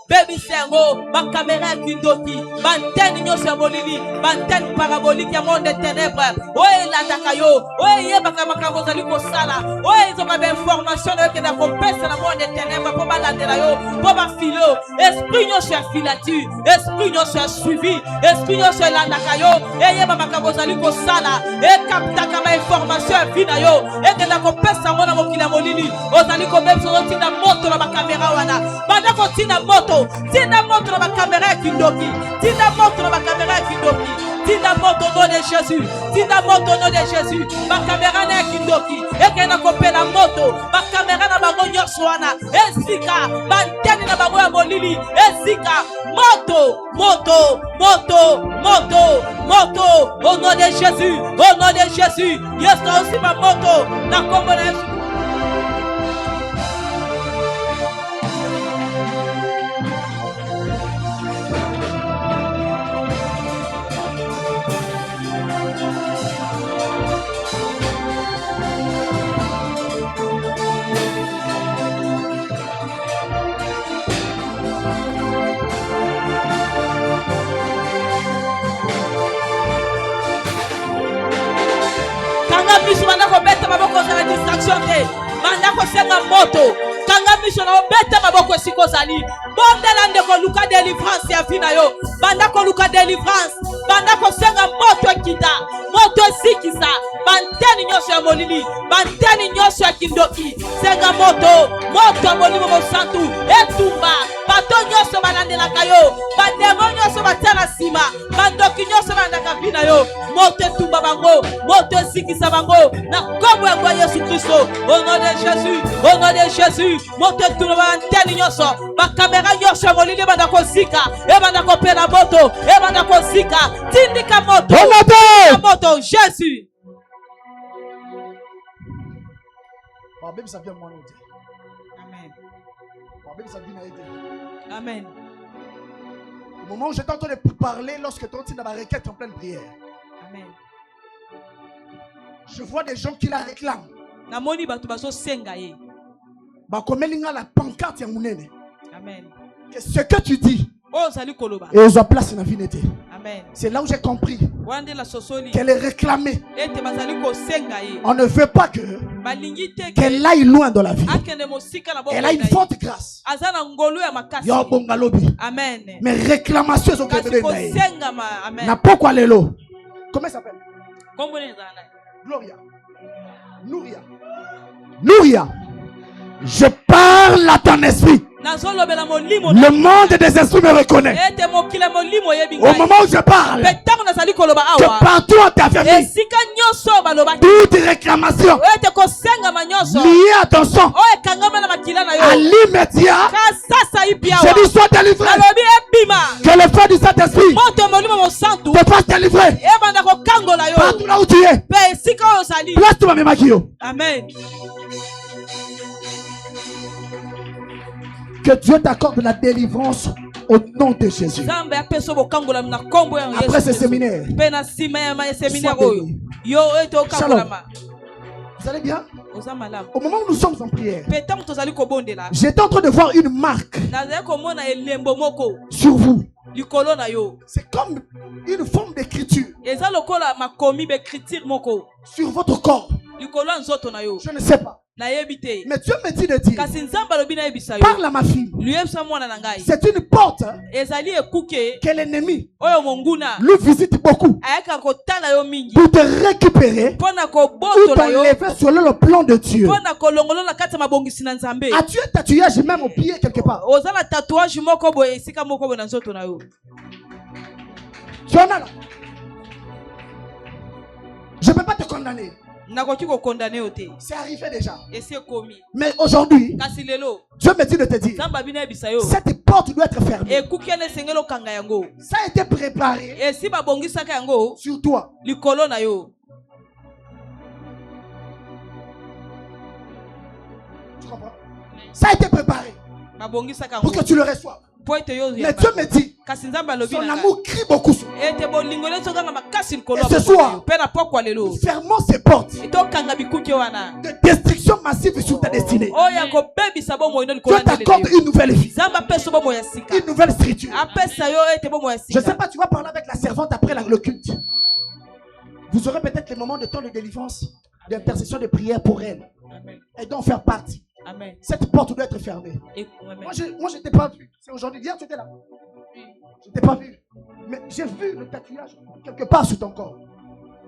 Baby sengo, ma caméra kindoki, bantenne nyos ya bolili, bantenne parabolique ya monde des ténèbres. Oye la dakayo, oye baka makabo zaliko sala. Oye zo ba information que na compesa na monde des ténèbres pour balandela yo, pour ba filo. Esprit nyos ya filatu, esprit nyos ya suivi, esprit nyos ya landakayo. Eye baka makabo zaliko sala. E kapta kama information vina yo. E que na compesa mona mokila molili. Ozaliko beso tina moto na ba caméra wana. Banda ko tina moto. Tina moto na ba caméra kindoki. Tina moto na ba caméra kindoki. Tina moto au nom de Jésus. Tina moto au nom de Jésus. Ma caméra na kindoki. E que na kopela moto. Ma caméra na bango nyoswana. Esika. Bantene na bango ya molili. Esika. Moto. Au nom de Jésus. Au nom de Jésus. Yes, na aussi ma moto. Na kombo na Yesu. Miso banda ko beta maboko za distraction te banda ko senga moto kanga miso na beta maboko siko zali bonde lande ko luka délivrance ya fina yo banda ko luka délivrance banda ko senga moto kita moto sikisa banteni nyosho ya molili banteni nyosho ya kindoki senga moto molimo mo santu etumba bato nyosho balandela kayo bandemo nyosho batana sima bandoki nyosho bandaka fina yo moto etumba bango moto sikisa bango na kombo ya Yesu Kristo. Au nom de Jésus, au nom de Jésus, moto etumba banteni nyosho ba kamera nyosho molili banda ko zika e banda ko pena moto e banda ko zika tindika moto Jésus. Amen. Au moment où j'étais en train de parler, lorsque ton titre avait requête en pleine prière, amen. Je vois des gens qui la réclament. Namoni batu baso senga ye. Ba komelinga la pancarte ya munene. Amen. Que ce que tu dis, oh sali koloba. et aux place na vie n'était. Amen. C'est là où j'ai compris qu'elle est réclamée. On ne veut pas qu'elle aille loin dans la vie. Elle a une forte grâce. Amen. Mais réclamation est au n'a pas quoi les lots. Comment ça s'appelle? Gloria. Nouria. Je parle à ton esprit. Le monde des esprits me reconnaît. Au moment où je parle, que partout en ta famille, toute réclamation liée à ton sang, à l'immédiat, je dis sois délivré. Que le feu du Saint-Esprit te fasse délivrer. Partout là où tu es, place-toi même à Kio. Amen. Que Dieu t'accorde la délivrance au nom de Jésus. Après ce séminaire, Shalom. Vous allez bien? Au moment où nous sommes en prière, j'étais en train de voir une marque sur vous. C'est comme une forme d'écriture sur votre corps. Je ne sais pas. Mais Dieu me dit de dire, parle à ma fille. C'est une porte que l'ennemi lui visite beaucoup pour te récupérer ou t'enlever selon le plan de Dieu. As-tu un tatouage même au pied quelque part? Tu en as là. Je ne peux pas te condamner. C'est arrivé déjà. Mais aujourd'hui, Dieu me dit de te dire, cette porte doit être fermée. Ça a été préparé sur toi. Tu comprends? Ça a été préparé pour que tu le reçoives. Mais Dieu me dit, son amour crie beaucoup sur moi. Et ce soir, nous fermons ces portes de destruction massive sur ta destinée. Dieu t'accorde une nouvelle vie, une nouvelle structure. Je ne sais pas, tu vas parler avec la servante après le culte. Vous aurez peut-être les moments de temps de délivrance, d'intercession, de prière pour elle. Et d'en faire partie. Amen. Cette porte doit être fermée. Moi, je ne t'ai pas vu. C'est aujourd'hui. Hier, tu étais là. Je ne t'ai pas vu. Mais j'ai vu le tatouage quelque part sur ton corps.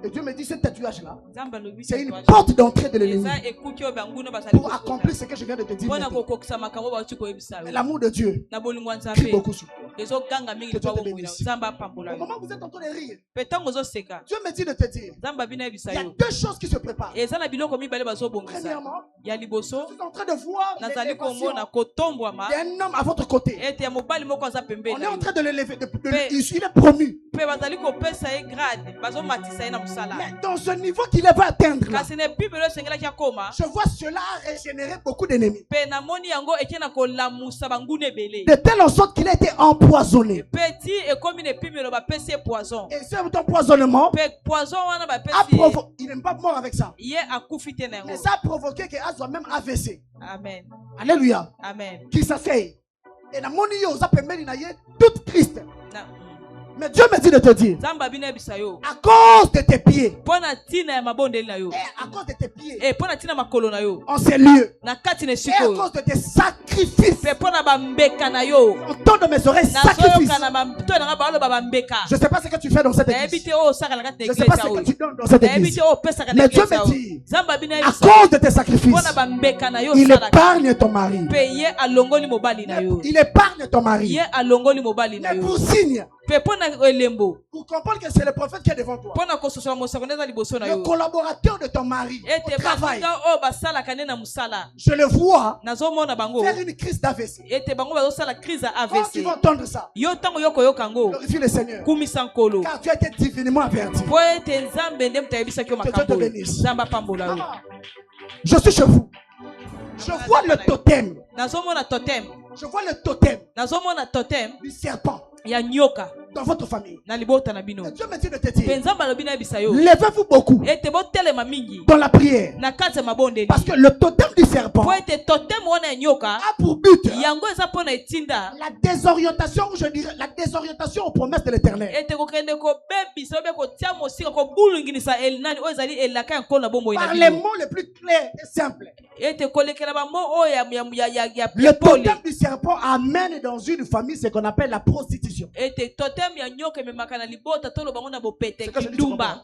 Et Dieu me dit, ce tatouage-là, c'est une porte d'entrée de l'ennemi pour accomplir ce que je viens de te dire. Mais l'amour de Dieu crie beaucoup sur toi. Que Dieu te bénisse. Au moment où vous êtes en train de rire, Dieu me dit de te dire, il y a deux choses qui se préparent. Premièrement, je suis en train de voir l'élévation d'un homme à votre côté. On est en train de l'élever. Il est promu. Mais dans ce niveau qu'il va atteindre là, je vois cela régénérer beaucoup d'ennemis. De telle sorte qu'il a été empoisonné. Et cet empoisonnement, il n'est pas mort avec ça. Mais ça a provoqué qu'il soit même AVC. Amen. Alléluia. Amen. Qui s'asseye. Et la moni yo za pembeni na ye toute triste. Mais Dieu me dit de te dire, à cause de tes pieds, et à cause de tes pieds, en ces lieux, et à cause de tes sacrifices, entends de mes oreilles sacrifices. Je ne sais pas ce que tu fais dans cette église. Je ne sais pas ce que tu donnes dans cette église. Mais Dieu me dit, à cause de tes sacrifices, il épargne ton mari. Il épargne ton mari. Mais pour signe, pour comprendre que c'est le prophète qui est devant toi, le collaborateur de ton mari au travail, je le vois faire une crise d'AVC. Quand tu vas entendre ça, glorifie le Seigneur, car tu as été divinement averti. Que Dieu te bénisse. Je suis chez vous. Je vois le totem. Je vois le totem du serpent. dans votre famille. Na libota na bino. Et Dieu me dit de te dire, Penzamba lobina bisayo. levez-vous beaucoup Ete botele mamingi. dans la prière. Na kate mabonde. Parce que le totem du serpent Po ete totem wana nyoka. a pour but Yango eza pona etinda. la désorientation, je dirais, la désorientation aux promesses de l'Éternel. Ete kokende ko bebi sobe ko tia mosika ko bulungisa elnani oyezali elaka yanko na bombo ina. Par les mots les plus clairs et simples. Ete kolekela ba mo o ya Le totem du serpent amène dans une famille ce qu'on appelle la prostitution. Ete totem ya nyoka memaka na libota tolo bango na bopete C'est que je dis, tu comprends? dumba.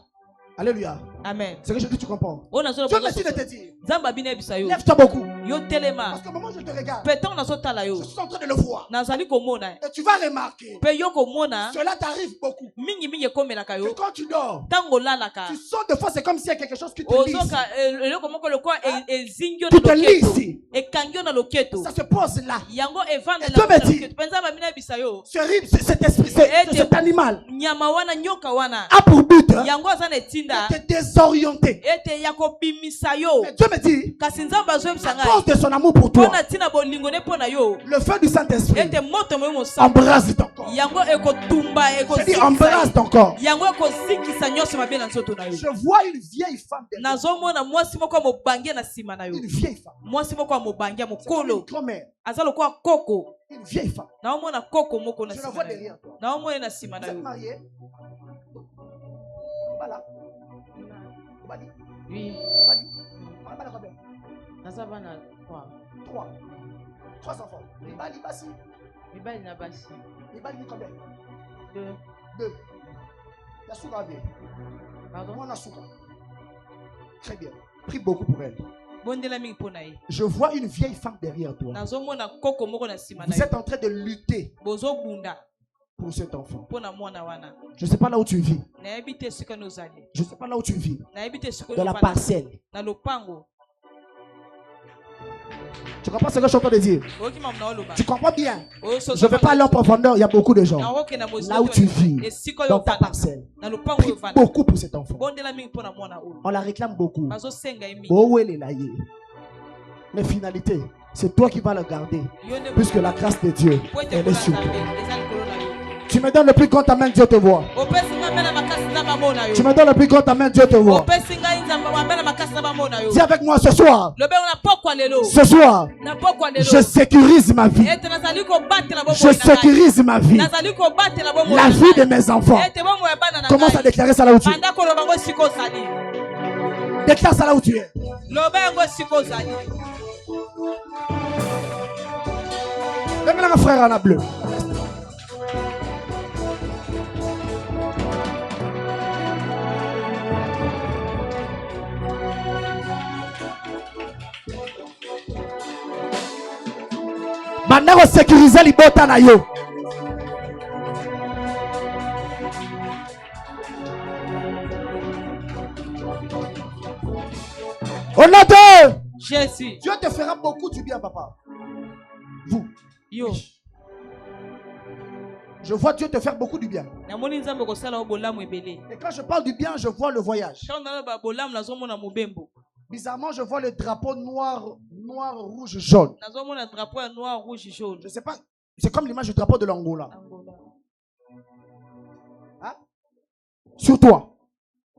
Alléluia. Amen. C'est que je dis, tu comprends? Ona zo Dieu merci de te dire. Zamba bina bisayo. Lève-toi beaucoup. Yo telema. Parce qu'au moment où je te regarde, Peton na zo tala yo. je suis en train de le voir. Nazali komona. Et tu vas remarquer, Pe yo komona. cela t'arrive beaucoup. Mingi mingi komelaka Que yo. quand tu dors, Tango lalaka. tu sens des fois, c'est comme s'il y a quelque chose qui te lisse. Ozoka eloko moko lokwa ezingyo Tu te na loketo. lisses. Ekangyo na loketo. Ça se pose là. Yango evanda Et Dieu me dit, loketo. Penza ba mina bisayo. cet esprit, cet animal Nyama wana nyoka wana. a pour but Yango azana etinda. de te désorienter. Ete yako bimisa yo. Mais Dieu me dit, Kasi nzamba zo ebisa à ngai. cause de son amour pour toi, Pona tina bolingo ne pona yo. le feu du Saint-Esprit Ete moto mo mosa. embrase ton corps. Yango ekotumba Je dis embrase ton corps. yango ekozikisa nyonso mabe na nzoto na yo. Je vois une vieille femme derrière. Nazomona mwasi moko ya mobange na nsima na yo. Une vieille femme. Mwasi moko ya mobange ya Une mokolo grand-mère. aza lokola koko. Une vieille femme. Naomona koko moko na Je la nsima vois na yo. derrière toi. Naomona na nsima Vous na êtes yo. mariés? Voilà. Bali. Oui, Bali. Bali combien? naza bana 3. 3. 3 enfants. Bali basi. Mibali na basi. Bali combien? 2. 2. La souka bien. Pardon? Moi la souka. Très bien. Prie beaucoup pour elle. Bondela mingi pona ye. Je vois une vieille femme derrière toi. Nazomona koko moko na nsima na Vous yo. êtes en train de lutter Bozobunda pour cet enfant. pona mwana wana. Je ne sais pas là où tu vis. Nayebi te esika nozali. Je ne sais pas là où tu vis. Nayebi te esika Dans la ozofanda. parcelle. Na lopango. Tu comprends ce que je suis en train de dire? Oki mamna oloba. Tu comprends bien? Oso Je ne vais pas aller en profondeur. Il y a beaucoup de gens. na woke na mozito. Là où tu vis, Esika dans yo ta fanda. parcelle. Na lopango Prie yo fanda. beaucoup pour cet enfant. Bondela mingi pona mwana oyo. On la réclame beaucoup. Bazosenga ye mingi. Oh, où elle est là, yé. Mais finalité, c'est toi qui vas le garder. Yo ne Puisque la grâce de Dieu, po ete elle est sur toi. kolanda be. Eza likolo na yo. Tu me donnes le plus grand amen, Dieu te voit. Opesi nga mbele makasi na bamona yo. Tu me donnes le plus grand amen, Dieu te voit. Opesi nga inzamba mbele makasi na bamona yo. Dis avec moi ce soir. Lobe na pokwa lelo. Ce soir, Na pokwa lelo. je sécurise ma vie. Ete nazali ko batela bomo. Je sécurise ma vie. Nazali ko batela bomo. La vie de mes enfants. Ete bomo ya bana na. Commence à déclarer ça là où tu es. Banda ko loba ngo siko zali. Déclare ça là où tu es. Loba ngo siko zali. Même là, mon frère en a bleu. Maintenant, on sécurise l'ibota na yo. Au nom de Jésus. Dieu te fera beaucoup du bien, papa. Vous. Yo. Je vois Dieu te faire beaucoup du bien. Namoni nzambe ko sala obolamu ebele. Et quand je parle du bien, je vois le voyage. Quand on a ba bolamu nazomona mobembo. Bizarrement, je vois le drapeau noir, rouge, jaune. Nazomona drapeau ya noir, rouge, jaune. Je sais pas. C'est comme l'image du drapeau de l'Angola. Hein? Sur toi.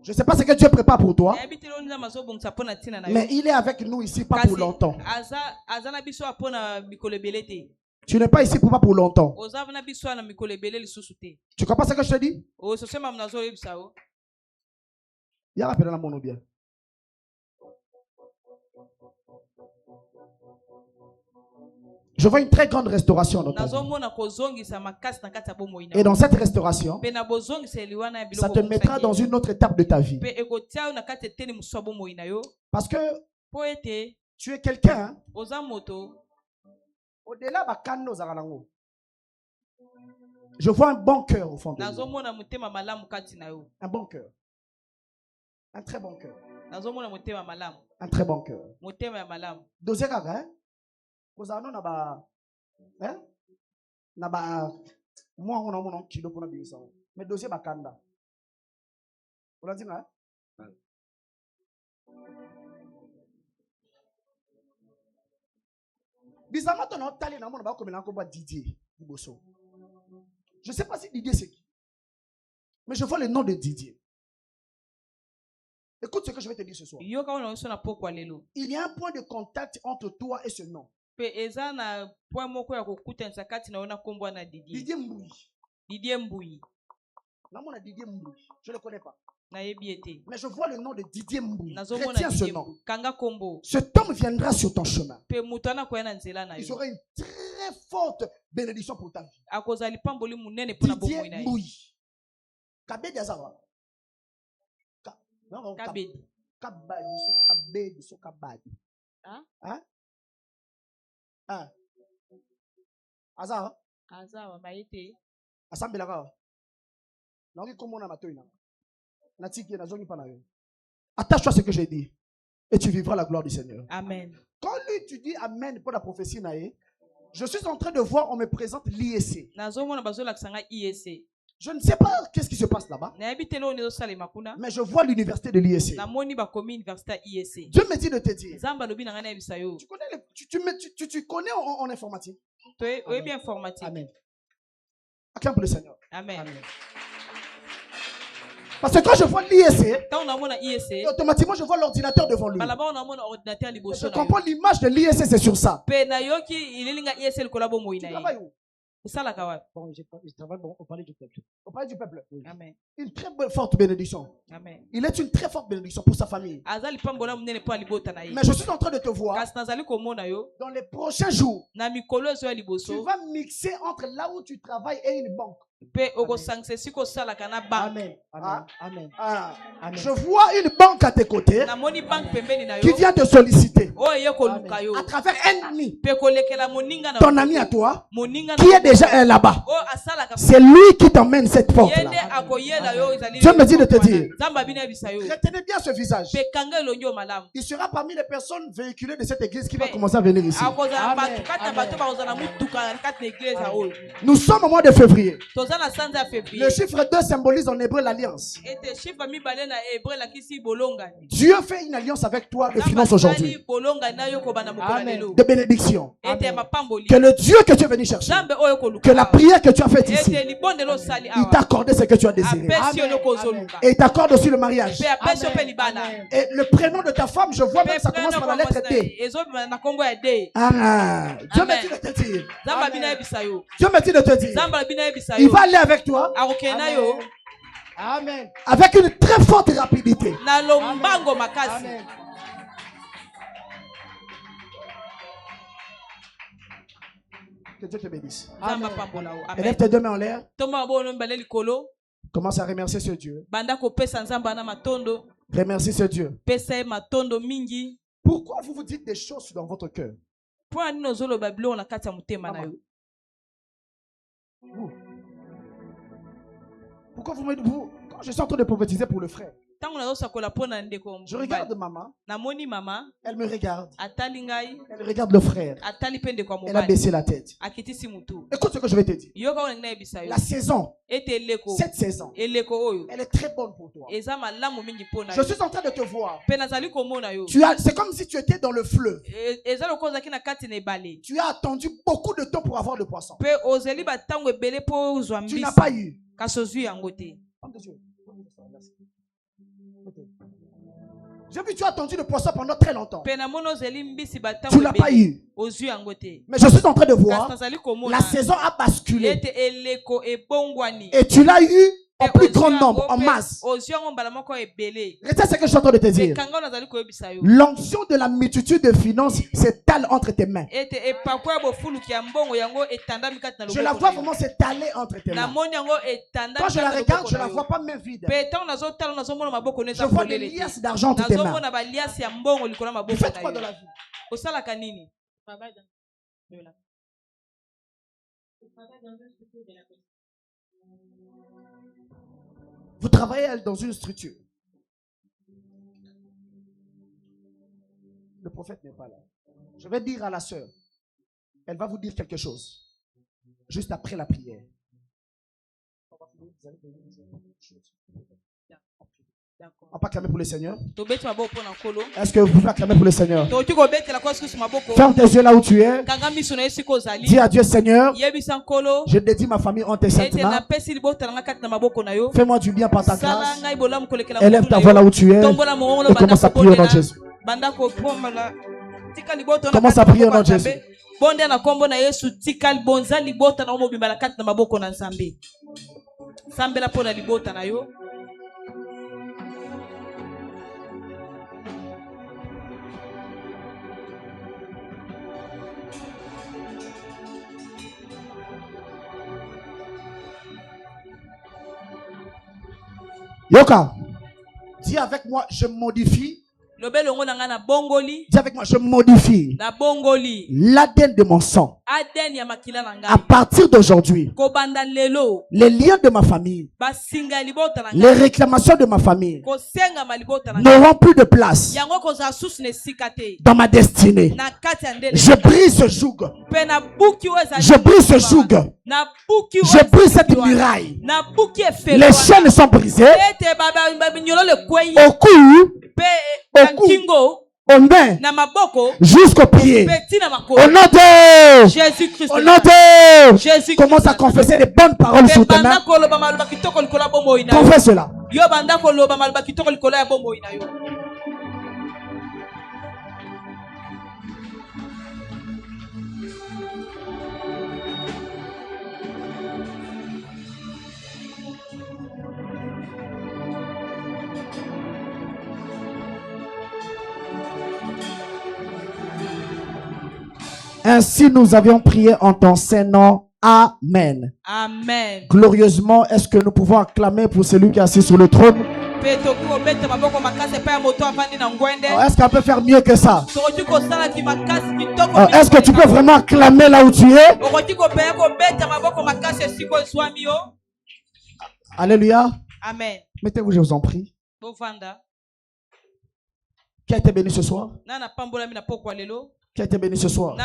Je ne sais pas ce que Dieu prépare pour toi. Mais il est avec nous ici, pas pour longtemps. Tu n'es pas ici pour pas pour longtemps. Tu comprends ce que je te dis? Il y a rappelé dans mon bien. Je vois une très grande restauration dans ta vie. Et dans cette restauration, ça te mettra dans une autre étape de ta vie. Parce que tu es quelqu'un. Au-delà de je vois un bon cœur au fond de toi. Un bon cœur. Un très bon cœur. Un très bon cœur. Deuxième hein? Kozano na ba hein na ba moi on a mon kilo pour na bisa mais dossier bakanda on a dit hein bizarrement ton tali na mon ba comme na ko ba Didier Liboso. Je sais pas si Didier c'est qui Mais je vois le nom de Didier. Écoute ce que je vais te dire ce soir. Il y a un point de contact entre toi et ce nom. Didier Mbouyi. Didier Mbouyi. Je ne le connais pas. Mais je vois le nom de Didier Mbouyi. Retiens ce nom. Cet homme viendra sur ton chemin. Il aura une très forte bénédiction pour ta vie. Didier Mbouyi. Kabedi Azawa. Kabedi. Kabedi. Hein? Azawa. Azawa, maïté. Asambelaka. Attache-toi à ce que j'ai dit et tu vivras la gloire du Seigneur. Amen. Quand lui tu dis Amen pour la prophétie, je suis en train de voir, on me présente l'IEC. Je ne sais pas qu'est-ce qui se passe là-bas, mais je vois l'université de l'IEC. Dieu me dit de te dire. Tu connais en informatique? Amen. Amen. Acclame pour le Seigneur. Amen. Amen. Parce que quand je vois l'IEC, automatiquement je vois l'ordinateur devant lui. Je comprends l'image de l'IEC, c'est sur ça. Tu travailles où? Bon, je travaille au palais du peuple. Au palais du peuple. Oui. Amen. Une très forte bénédiction. Amen. Il est une très forte bénédiction pour sa famille. Mais je suis en train de te voir. Dans les prochains jours, tu vas mixer entre là où tu travailles et une banque. Amen. Amen. Amen. Amen. Je vois une banque à tes côtés qui vient te solliciter à travers un ami. Ton ami à toi qui est déjà là-bas. C'est lui qui t'emmène cette porte-là. Dieu me dit de te dire, retenez bien ce visage. Il sera parmi les personnes véhiculées de cette église qui va commencer à venir ici. Amen. Amen. Nous sommes au mois de février. Le chiffre 2 symbolise en hébreu l'alliance. Dieu fait une alliance avec toi de finances aujourd'hui. De bénédiction. Que le Dieu que tu es venu chercher, que la prière que tu as faite ici, il t'a accordé ce que tu as désiré. Amen. Et il t'accorde aussi le mariage. Amen. Et le prénom de ta femme, je vois même ça commence par la lettre D. Dieu me dit de te dire. Dieu me dit de te dire. Il va aller avec toi. Amen. Amen. Avec une très forte rapidité. Amen. Amen. Que Dieu te bénisse. Amen. Élève tes deux mains en l'air. Commence à remercier ce Dieu. Remercie ce Dieu. Pourquoi vous vous dites des choses dans votre cœur? Pourquoi vous me dites, quand je suis en train de prophétiser pour le frère, je regarde maman, elle me regarde, elle regarde le frère, elle a baissé la tête. Écoute ce que je vais te dire. La saison, cette saison, elle est très bonne pour toi. Je suis en train de te voir. C'est comme si tu étais dans le fleuve. Tu as attendu beaucoup de temps pour avoir le poisson. Tu n'as pas eu. J'ai vu, tu as attendu le poisson pendant très longtemps. Tu ne l'as pas eu. Mais je suis en train de voir, la saison a basculé. Et tu l'as eu en plus grand nombre, en masse. Retiens ce que je suis en train de te dire. L'onction de la multitude de finances s'étale entre tes mains. Je la vois vraiment s'étaler entre tes mains. Quand je la regarde, je ne la vois pas main vide. Je vois des liasses d'argent entre tes mains. Vous faites quoi dans la vie? Vous travaillez dans une structure. Le prophète n'est pas là. Je vais dire à la sœur, elle va vous dire quelque chose. Juste après la prière. On va pas clamer pour le Seigneur. Est-ce que vous pouvez clamer pour le Seigneur? Ferme tes yeux là où tu es. Dis à Dieu, Seigneur, je dédie ma famille en tes sentiments. Fais-moi du bien par ta grâce. Élève ta voix là où tu es. Et commence à prier au nom de Jésus. Commence à prier au nom de Jésus. Bonde na kombo na Yesu tika libonza libota na omobimba na kati na maboko na Nzambe. Sambela pona libota na yo. Yoka, dis avec moi, je modifie. Dis avec moi, je modifie l'ADN de mon sang. À partir d'aujourd'hui, les liens de ma famille, les réclamations de ma famille n'auront plus de place dans ma destinée. Je brise ce joug. Je brise ce joug. Je brise cette muraille. Les chaînes sont brisées. Au cou, au main, jusqu'au pied. Au nom de Jésus-Christ. Au nom de Jésus. Commence à confesser les bonnes paroles sur ta main. Confesse cela. Ainsi nous avions prié en ton saint nom. Amen. Amen. Glorieusement, est-ce que nous pouvons acclamer pour celui qui est assis sur le trône? Est-ce qu'on peut faire mieux que ça? Est-ce que tu peux vraiment acclamer là où tu es? Alléluia. Amen. Mettez-vous, je vous en prie. Qui a été béni ce soir? Qui a été béni ce soir?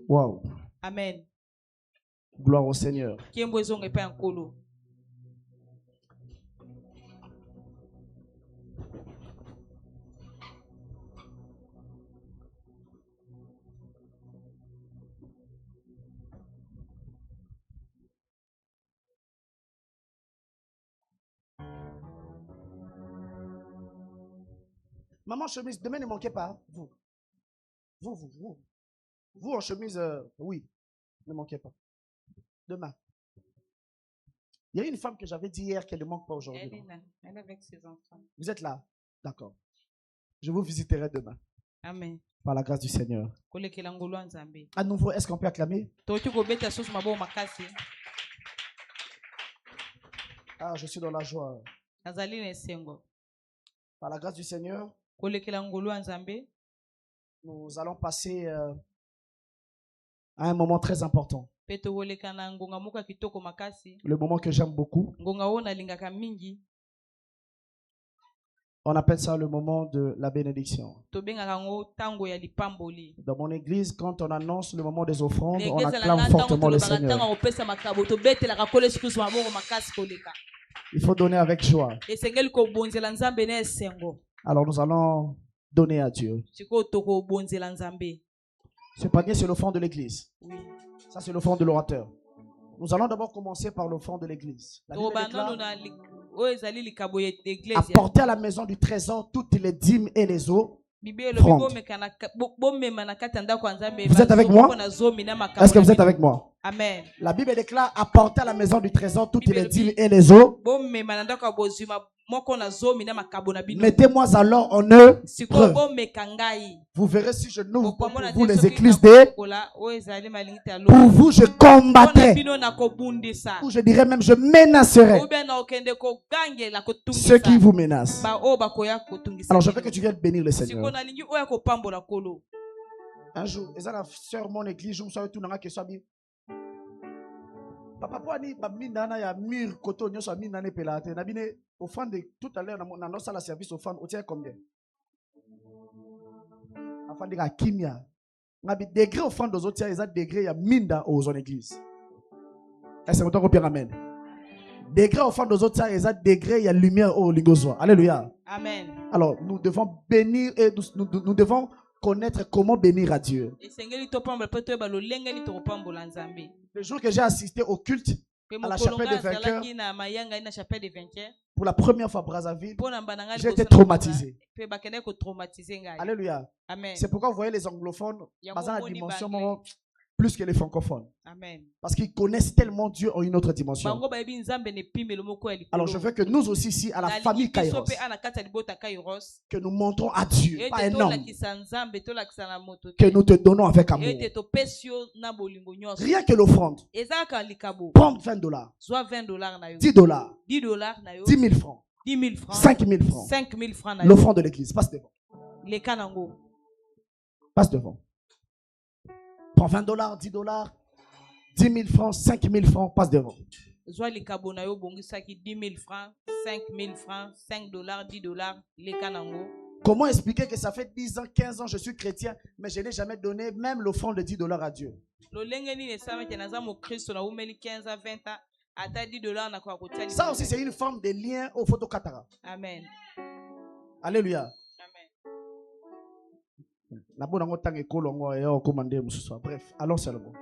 Wow. Amen. Gloire au Seigneur. Maman chemise, demain ne manquez pas. Vous en chemise, oui, ne manquez pas. Demain. Il y a une femme que j'avais dit hier qu'elle ne manque pas aujourd'hui. Elle est avec ses enfants. Vous êtes là? D'accord. Je vous visiterai demain. Amen. Par la grâce du Seigneur. À nouveau, est-ce qu'on peut acclamer? Ah, je suis dans la joie. Par la grâce du Seigneur, nous allons passer à un moment très important. Le moment que j'aime beaucoup. On appelle ça le moment de la bénédiction. Dans mon église, quand on annonce le moment des offrandes, on acclame fortement le Seigneur. Il faut donner avec joie. Alors nous allons donner à Dieu. Ce panier, c'est l'offrande de l'église. Ça, c'est l'offrande de l'orateur. Nous allons d'abord commencer par l'offrande de l'église. Apporter à la maison du trésor toutes les dîmes et les offrandes. Vous êtes avec moi? Est-ce que vous êtes avec moi? Amen. La Bible déclare apporter à la maison du trésor toutes les dîmes et les offrandes. Mettez-moi alors en eux. Vous verrez si je n'ouvre pas pour vous les écluses des... Pour vous, je combattrai. Ou je dirais même, je menacerai ceux qui vous menacent. Alors, je veux que tu viennes bénir le Seigneur. Un jour, et ça, la sœur, mon église, je me suis tout dans la question. Papa, pour aller à ya mur koto nyoso ami nane pelate na bine offrande tout à l'heure na notre salle service offrande au tient combien? Offrande ka kimia. Na bi degré offrande aux autres, ils ont degré ya minda aux en église. Est-ce que vous amen? Degré au fond de autres, il y a degré, il y a lumière au Lingozwa. Alléluia. Amen. Alors, nous devons bénir et nous devons connaître comment bénir à Dieu. Le jour que j'ai assisté au culte à la chapelle des vainqueurs, pour la première fois à Brazzaville, j'ai été traumatisé. Alléluia. C'est pourquoi vous voyez les anglophones, dans la dimension plus que les francophones. Amen. Parce qu'ils connaissent tellement Dieu en une autre dimension. Alors je veux que nous aussi ici, à la famille Kairos, que nous montrons à Dieu, pas un homme, que nous te donnons avec amour. Rien que l'offrande. Prends $20, $10, 10 000 francs, 5 000 francs. L'offrande de l'église. Passe devant. Passe devant. Prends $20, $10, 10 000 francs, 5 000 francs, passe devant. 10 000 francs, 5 000 francs, $5, $10, les kanango. Comment expliquer que ça fait 10 ans, 15 ans, je suis chrétien, mais je n'ai jamais donné même l'offrande de $10 à Dieu? Ça aussi, c'est une forme de lien au photocatara. Amen. Alléluia. Bref, allons seulement.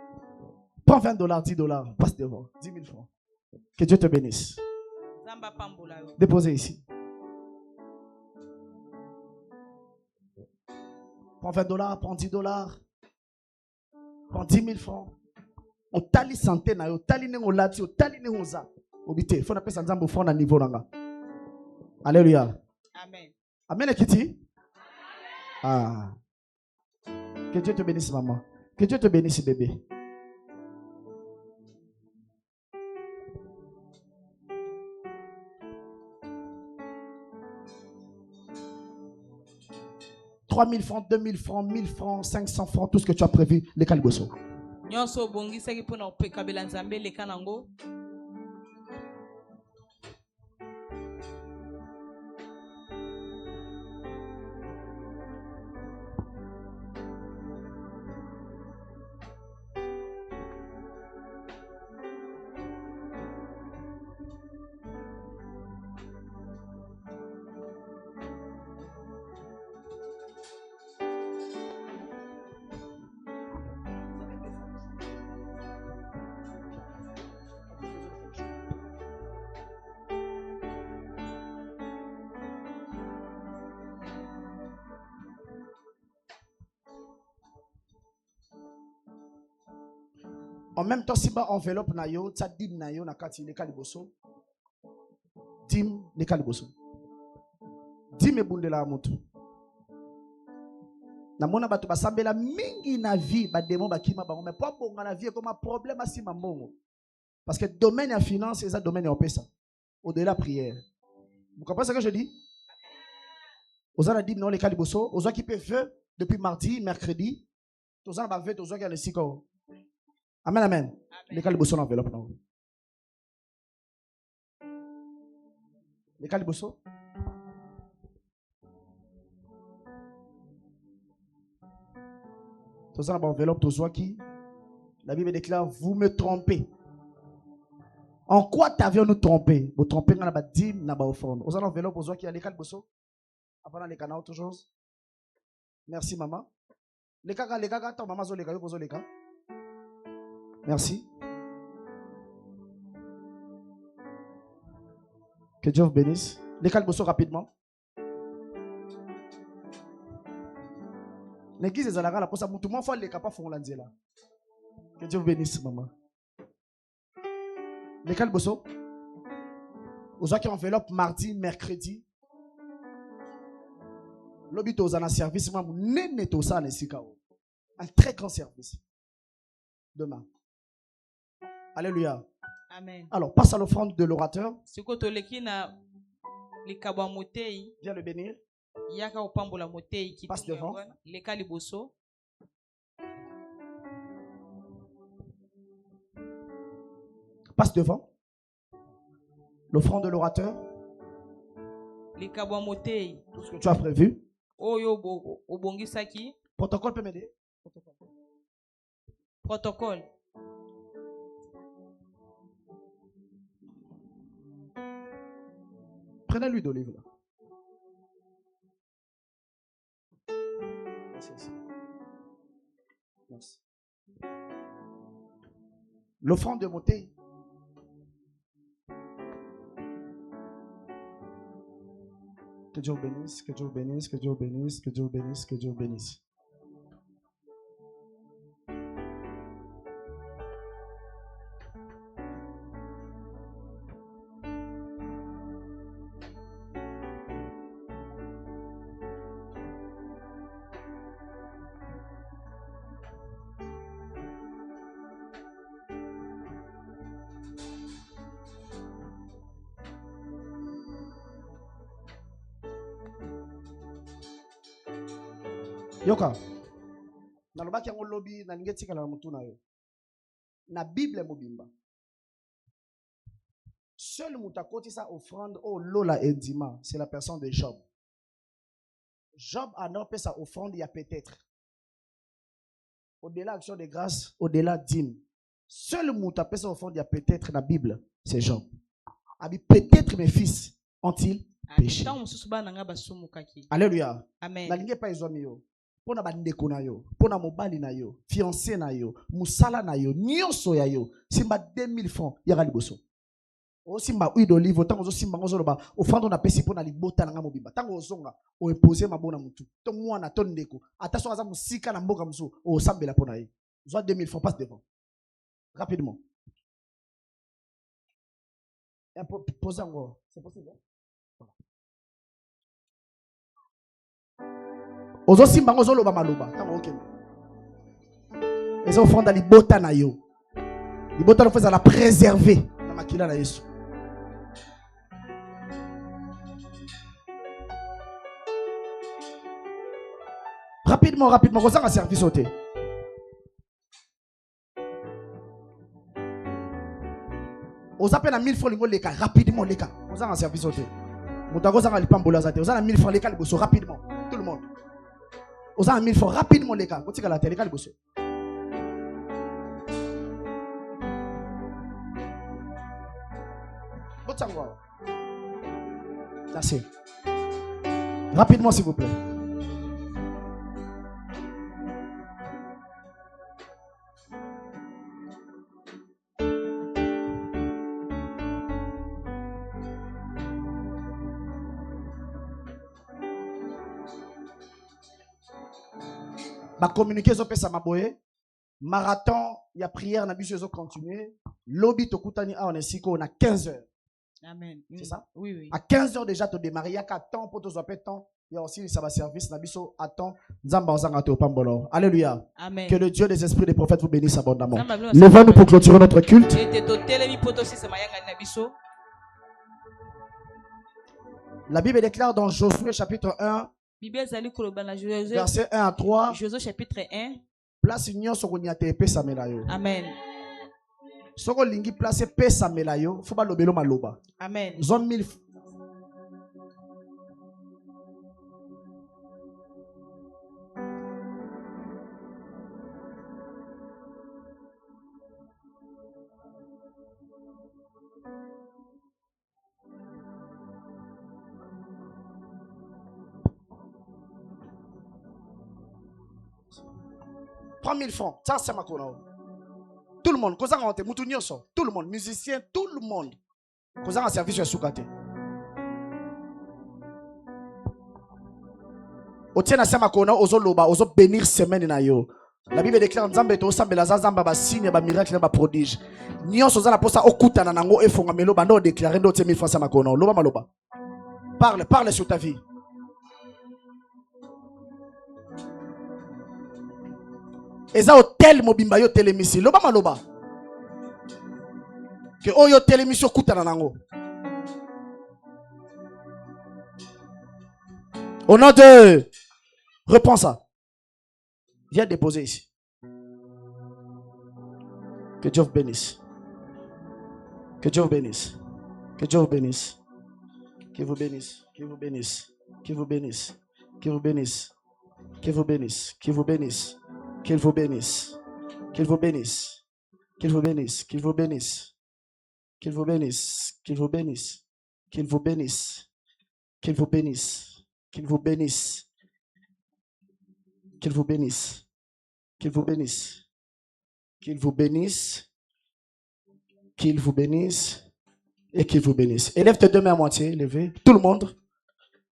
Prends $20, $10, passe devant. 10 000 francs. Que Dieu te bénisse. Déposez ici. Prends $20, prends $10, prends 10 000 francs. On tali santé na yo, tali nengo lati, tali nengo za. Obité, faut n'appeler ça nzambo fond na niveau nanga. Alléluia. Amen. Amen Kitty. Ah. Que Dieu te bénisse, maman. Que Dieu te bénisse, bébé. $3 000 francs, 2 000 francs, 1 000 francs, 500 francs, tout ce que tu as prévu, les calibosso. En même temps, si bas enveloppe na yo, ça dim na yo na kati le kaliboso. Dim le kaliboso. Dim e bunde la moto. Na mona batu basambela mingi na vie ba démon ba kima bango mais pas bon na vie comme un problème asi mambongo. Parce que domaine en finance et ça domaine en pesa. Au-delà prière. Vous comprenez ce que je dis? Ozana dim non le kaliboso, ozo qui peut faire depuis mardi, mercredi. Ozana ba veut ozo qui a le siko. Amen, amen. Les calibosso l'enveloppe, non? Les calibosso? Tout ça, l'enveloppe, tout ça qui? La Bible déclare, vous me trompez. En quoi t'avions-nous trompé? Vous trompez dans la dîme, dans la offrande. Vous avez l'enveloppe, tout ça qui a les calibosso? Après, les canaux, toujours. Merci, maman. Les gars, attends, maman, les gars. Merci. Que Dieu vous bénisse. Les calmes rapidement. L'église est à la pour ça. Tout le monde fait les capables font l'andier là. Que Dieu vous bénisse, maman. Les calmes bosso. Aux gens qui enveloppe mardi, mercredi. L'obito aux un service, maman. N'est tout ça, un très grand service. Demain. Alléluia. Amen. Alors, passe à l'offrande de l'orateur. Viens le bénir. Passe devant. Passe devant. L'offrande de l'orateur. Tout ce que tu as prévu. Protocole peut m'aider. Protocole. Prenez l'huile d'olive là. Merci. L'offrande de monter. Que Dieu vous bénisse, que Dieu vous bénisse, que Dieu vous bénisse, que Dieu vous bénisse, que Dieu vous bénisse. Yoka. Nalobaki yango lobi na lingi etikala na mutu na yo. Na Bible mobimba. Seul mutu akotisa offrande au lola endima, c'est la personne de Job. Job a non fait sa offrande, il y a peut-être. Au-delà action de grâce, au-delà dîme. Seul mutu a fait sa offrande, il y a peut-être dans la Bible, c'est Job. Abi peut-être mes fils ont-ils péché. Alléluia. Amen. La ligne pas izomi yo. Pona bandeko na yo, pona mobali na yo, fiancé na yo, musala na yo, nyonso ya yo, simba 2000 francs yaka liboso. O simba huile d'olive, tango zo simba ngozo loba, offrande na pesi pona libota na nga mobimba. Tango ozonga, o imposer mabona mutu. To mwana to ndeko, ata so aza musika na mboka musu, o sambela pona ye. Zo 2000 francs passe devant. Rapidement. Un peu poser encore, c'est possible. Voilà. Ozo simba ngozo loba maloba tango okende ezo fonda libota na yo libota no feza la préserver na makila na Yesu. Rapidement kozanga service ote ozape na 1000 francs lingo leka rapidement leka kozanga service ote muta kozanga lipambola zate ozana 1000 francs leka liboso rapidement tout le monde. Aux 1000 francs rapidement les gars. Quand la télé, les bosso. Merci. Rapidement s'il vous plaît. Ma communiqué zo pesa maboye marathon il y a prière na biso zo continuer lobby to kutani a on est siko on a 15h. Amen. C'est ça? Oui. À 15h déjà to démarrer ya ka temps pour to zo temps il y a aussi ça va service na biso attend nzamba ozanga to pambolo. Alléluia. Amen. Que le Dieu des esprits des prophètes vous bénisse abondamment. Levons-nous pour clôturer notre culte. La Bible déclare dans Josué chapitre 1 verset 1 à 3. Josué chapitre 1. Place union sokonya te pesa melayo. Amen. Soko lingi place pesa melayo, faut ba lobelo maloba. Amen. Zone 1000. $3000 francs, ça c'est ma kona. Tout le monde, tout le monde, musicien, tout le monde. Kozanga service sur soukate. Otiena sama kona ozo loba, ozo bénir semaine na yo. La Bible déclare nzambe to sambela zamba ba signe ba miracle ba prodige. Nyonso za na posa okutana nango efonga melo bando déclarer ndo 1000 francs sama kona. Loba maloba. Parle sur ta vie. Eza hotel mobimba yo telemisi loba maloba que oyo telemisi okutana nango au nom de reprends ça viens déposer ici que Dieu vous bénisse que Dieu vous bénisse que Dieu vous bénisse que vous bénisse que vous bénisse que vous bénisse que vous bénisse que vous bénisse que vous bénisse qu'il vous bénisse, qu'il vous bénisse, qu'il vous bénisse, qu'il vous bénisse, qu'il vous bénisse, qu'il vous bénisse, qu'il vous bénisse, Qu'il vous bénisse. Qu'il vous bénisse. Qu'il vous bénisse. Qu'il vous bénisse. Qu'il vous bénisse. Qu'il vous bénisse. Et qu'il vous bénisse. Élève tes deux mains à moitié. Levez. Tout le monde.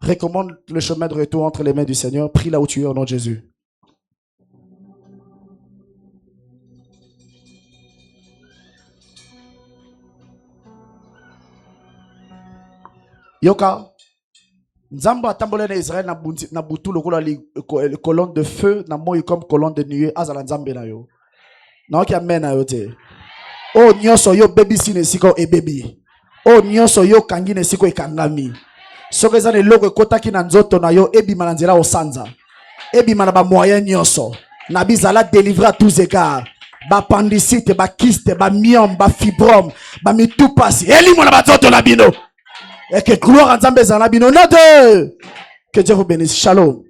Recommande le chemin de retour entre les mains du Seigneur. Prie là où tu es au nom de Jésus. Yoka. Nzambo atambole na Israël na butu lokola colonne de feu na moi comme colonne de nuée azala nzambe na yo. Na ki amen na yo te. O nyoso yo baby sine siko e baby. O nyoso yo kangine siko e kangami. Soki eza eloko ekotaki na nzoto na yo ebima na nzela osanza. Ebima na ba moyen nyonso. Na bizala délivrer à tous égards. Ba appendicite, ba kyste, ba myome, ba fibrome, ba mitupasi. Elimo na ba nzoto na bino. Et que gloire à Nzambe ezala bino. Que Dieu vous bénisse. Shalom.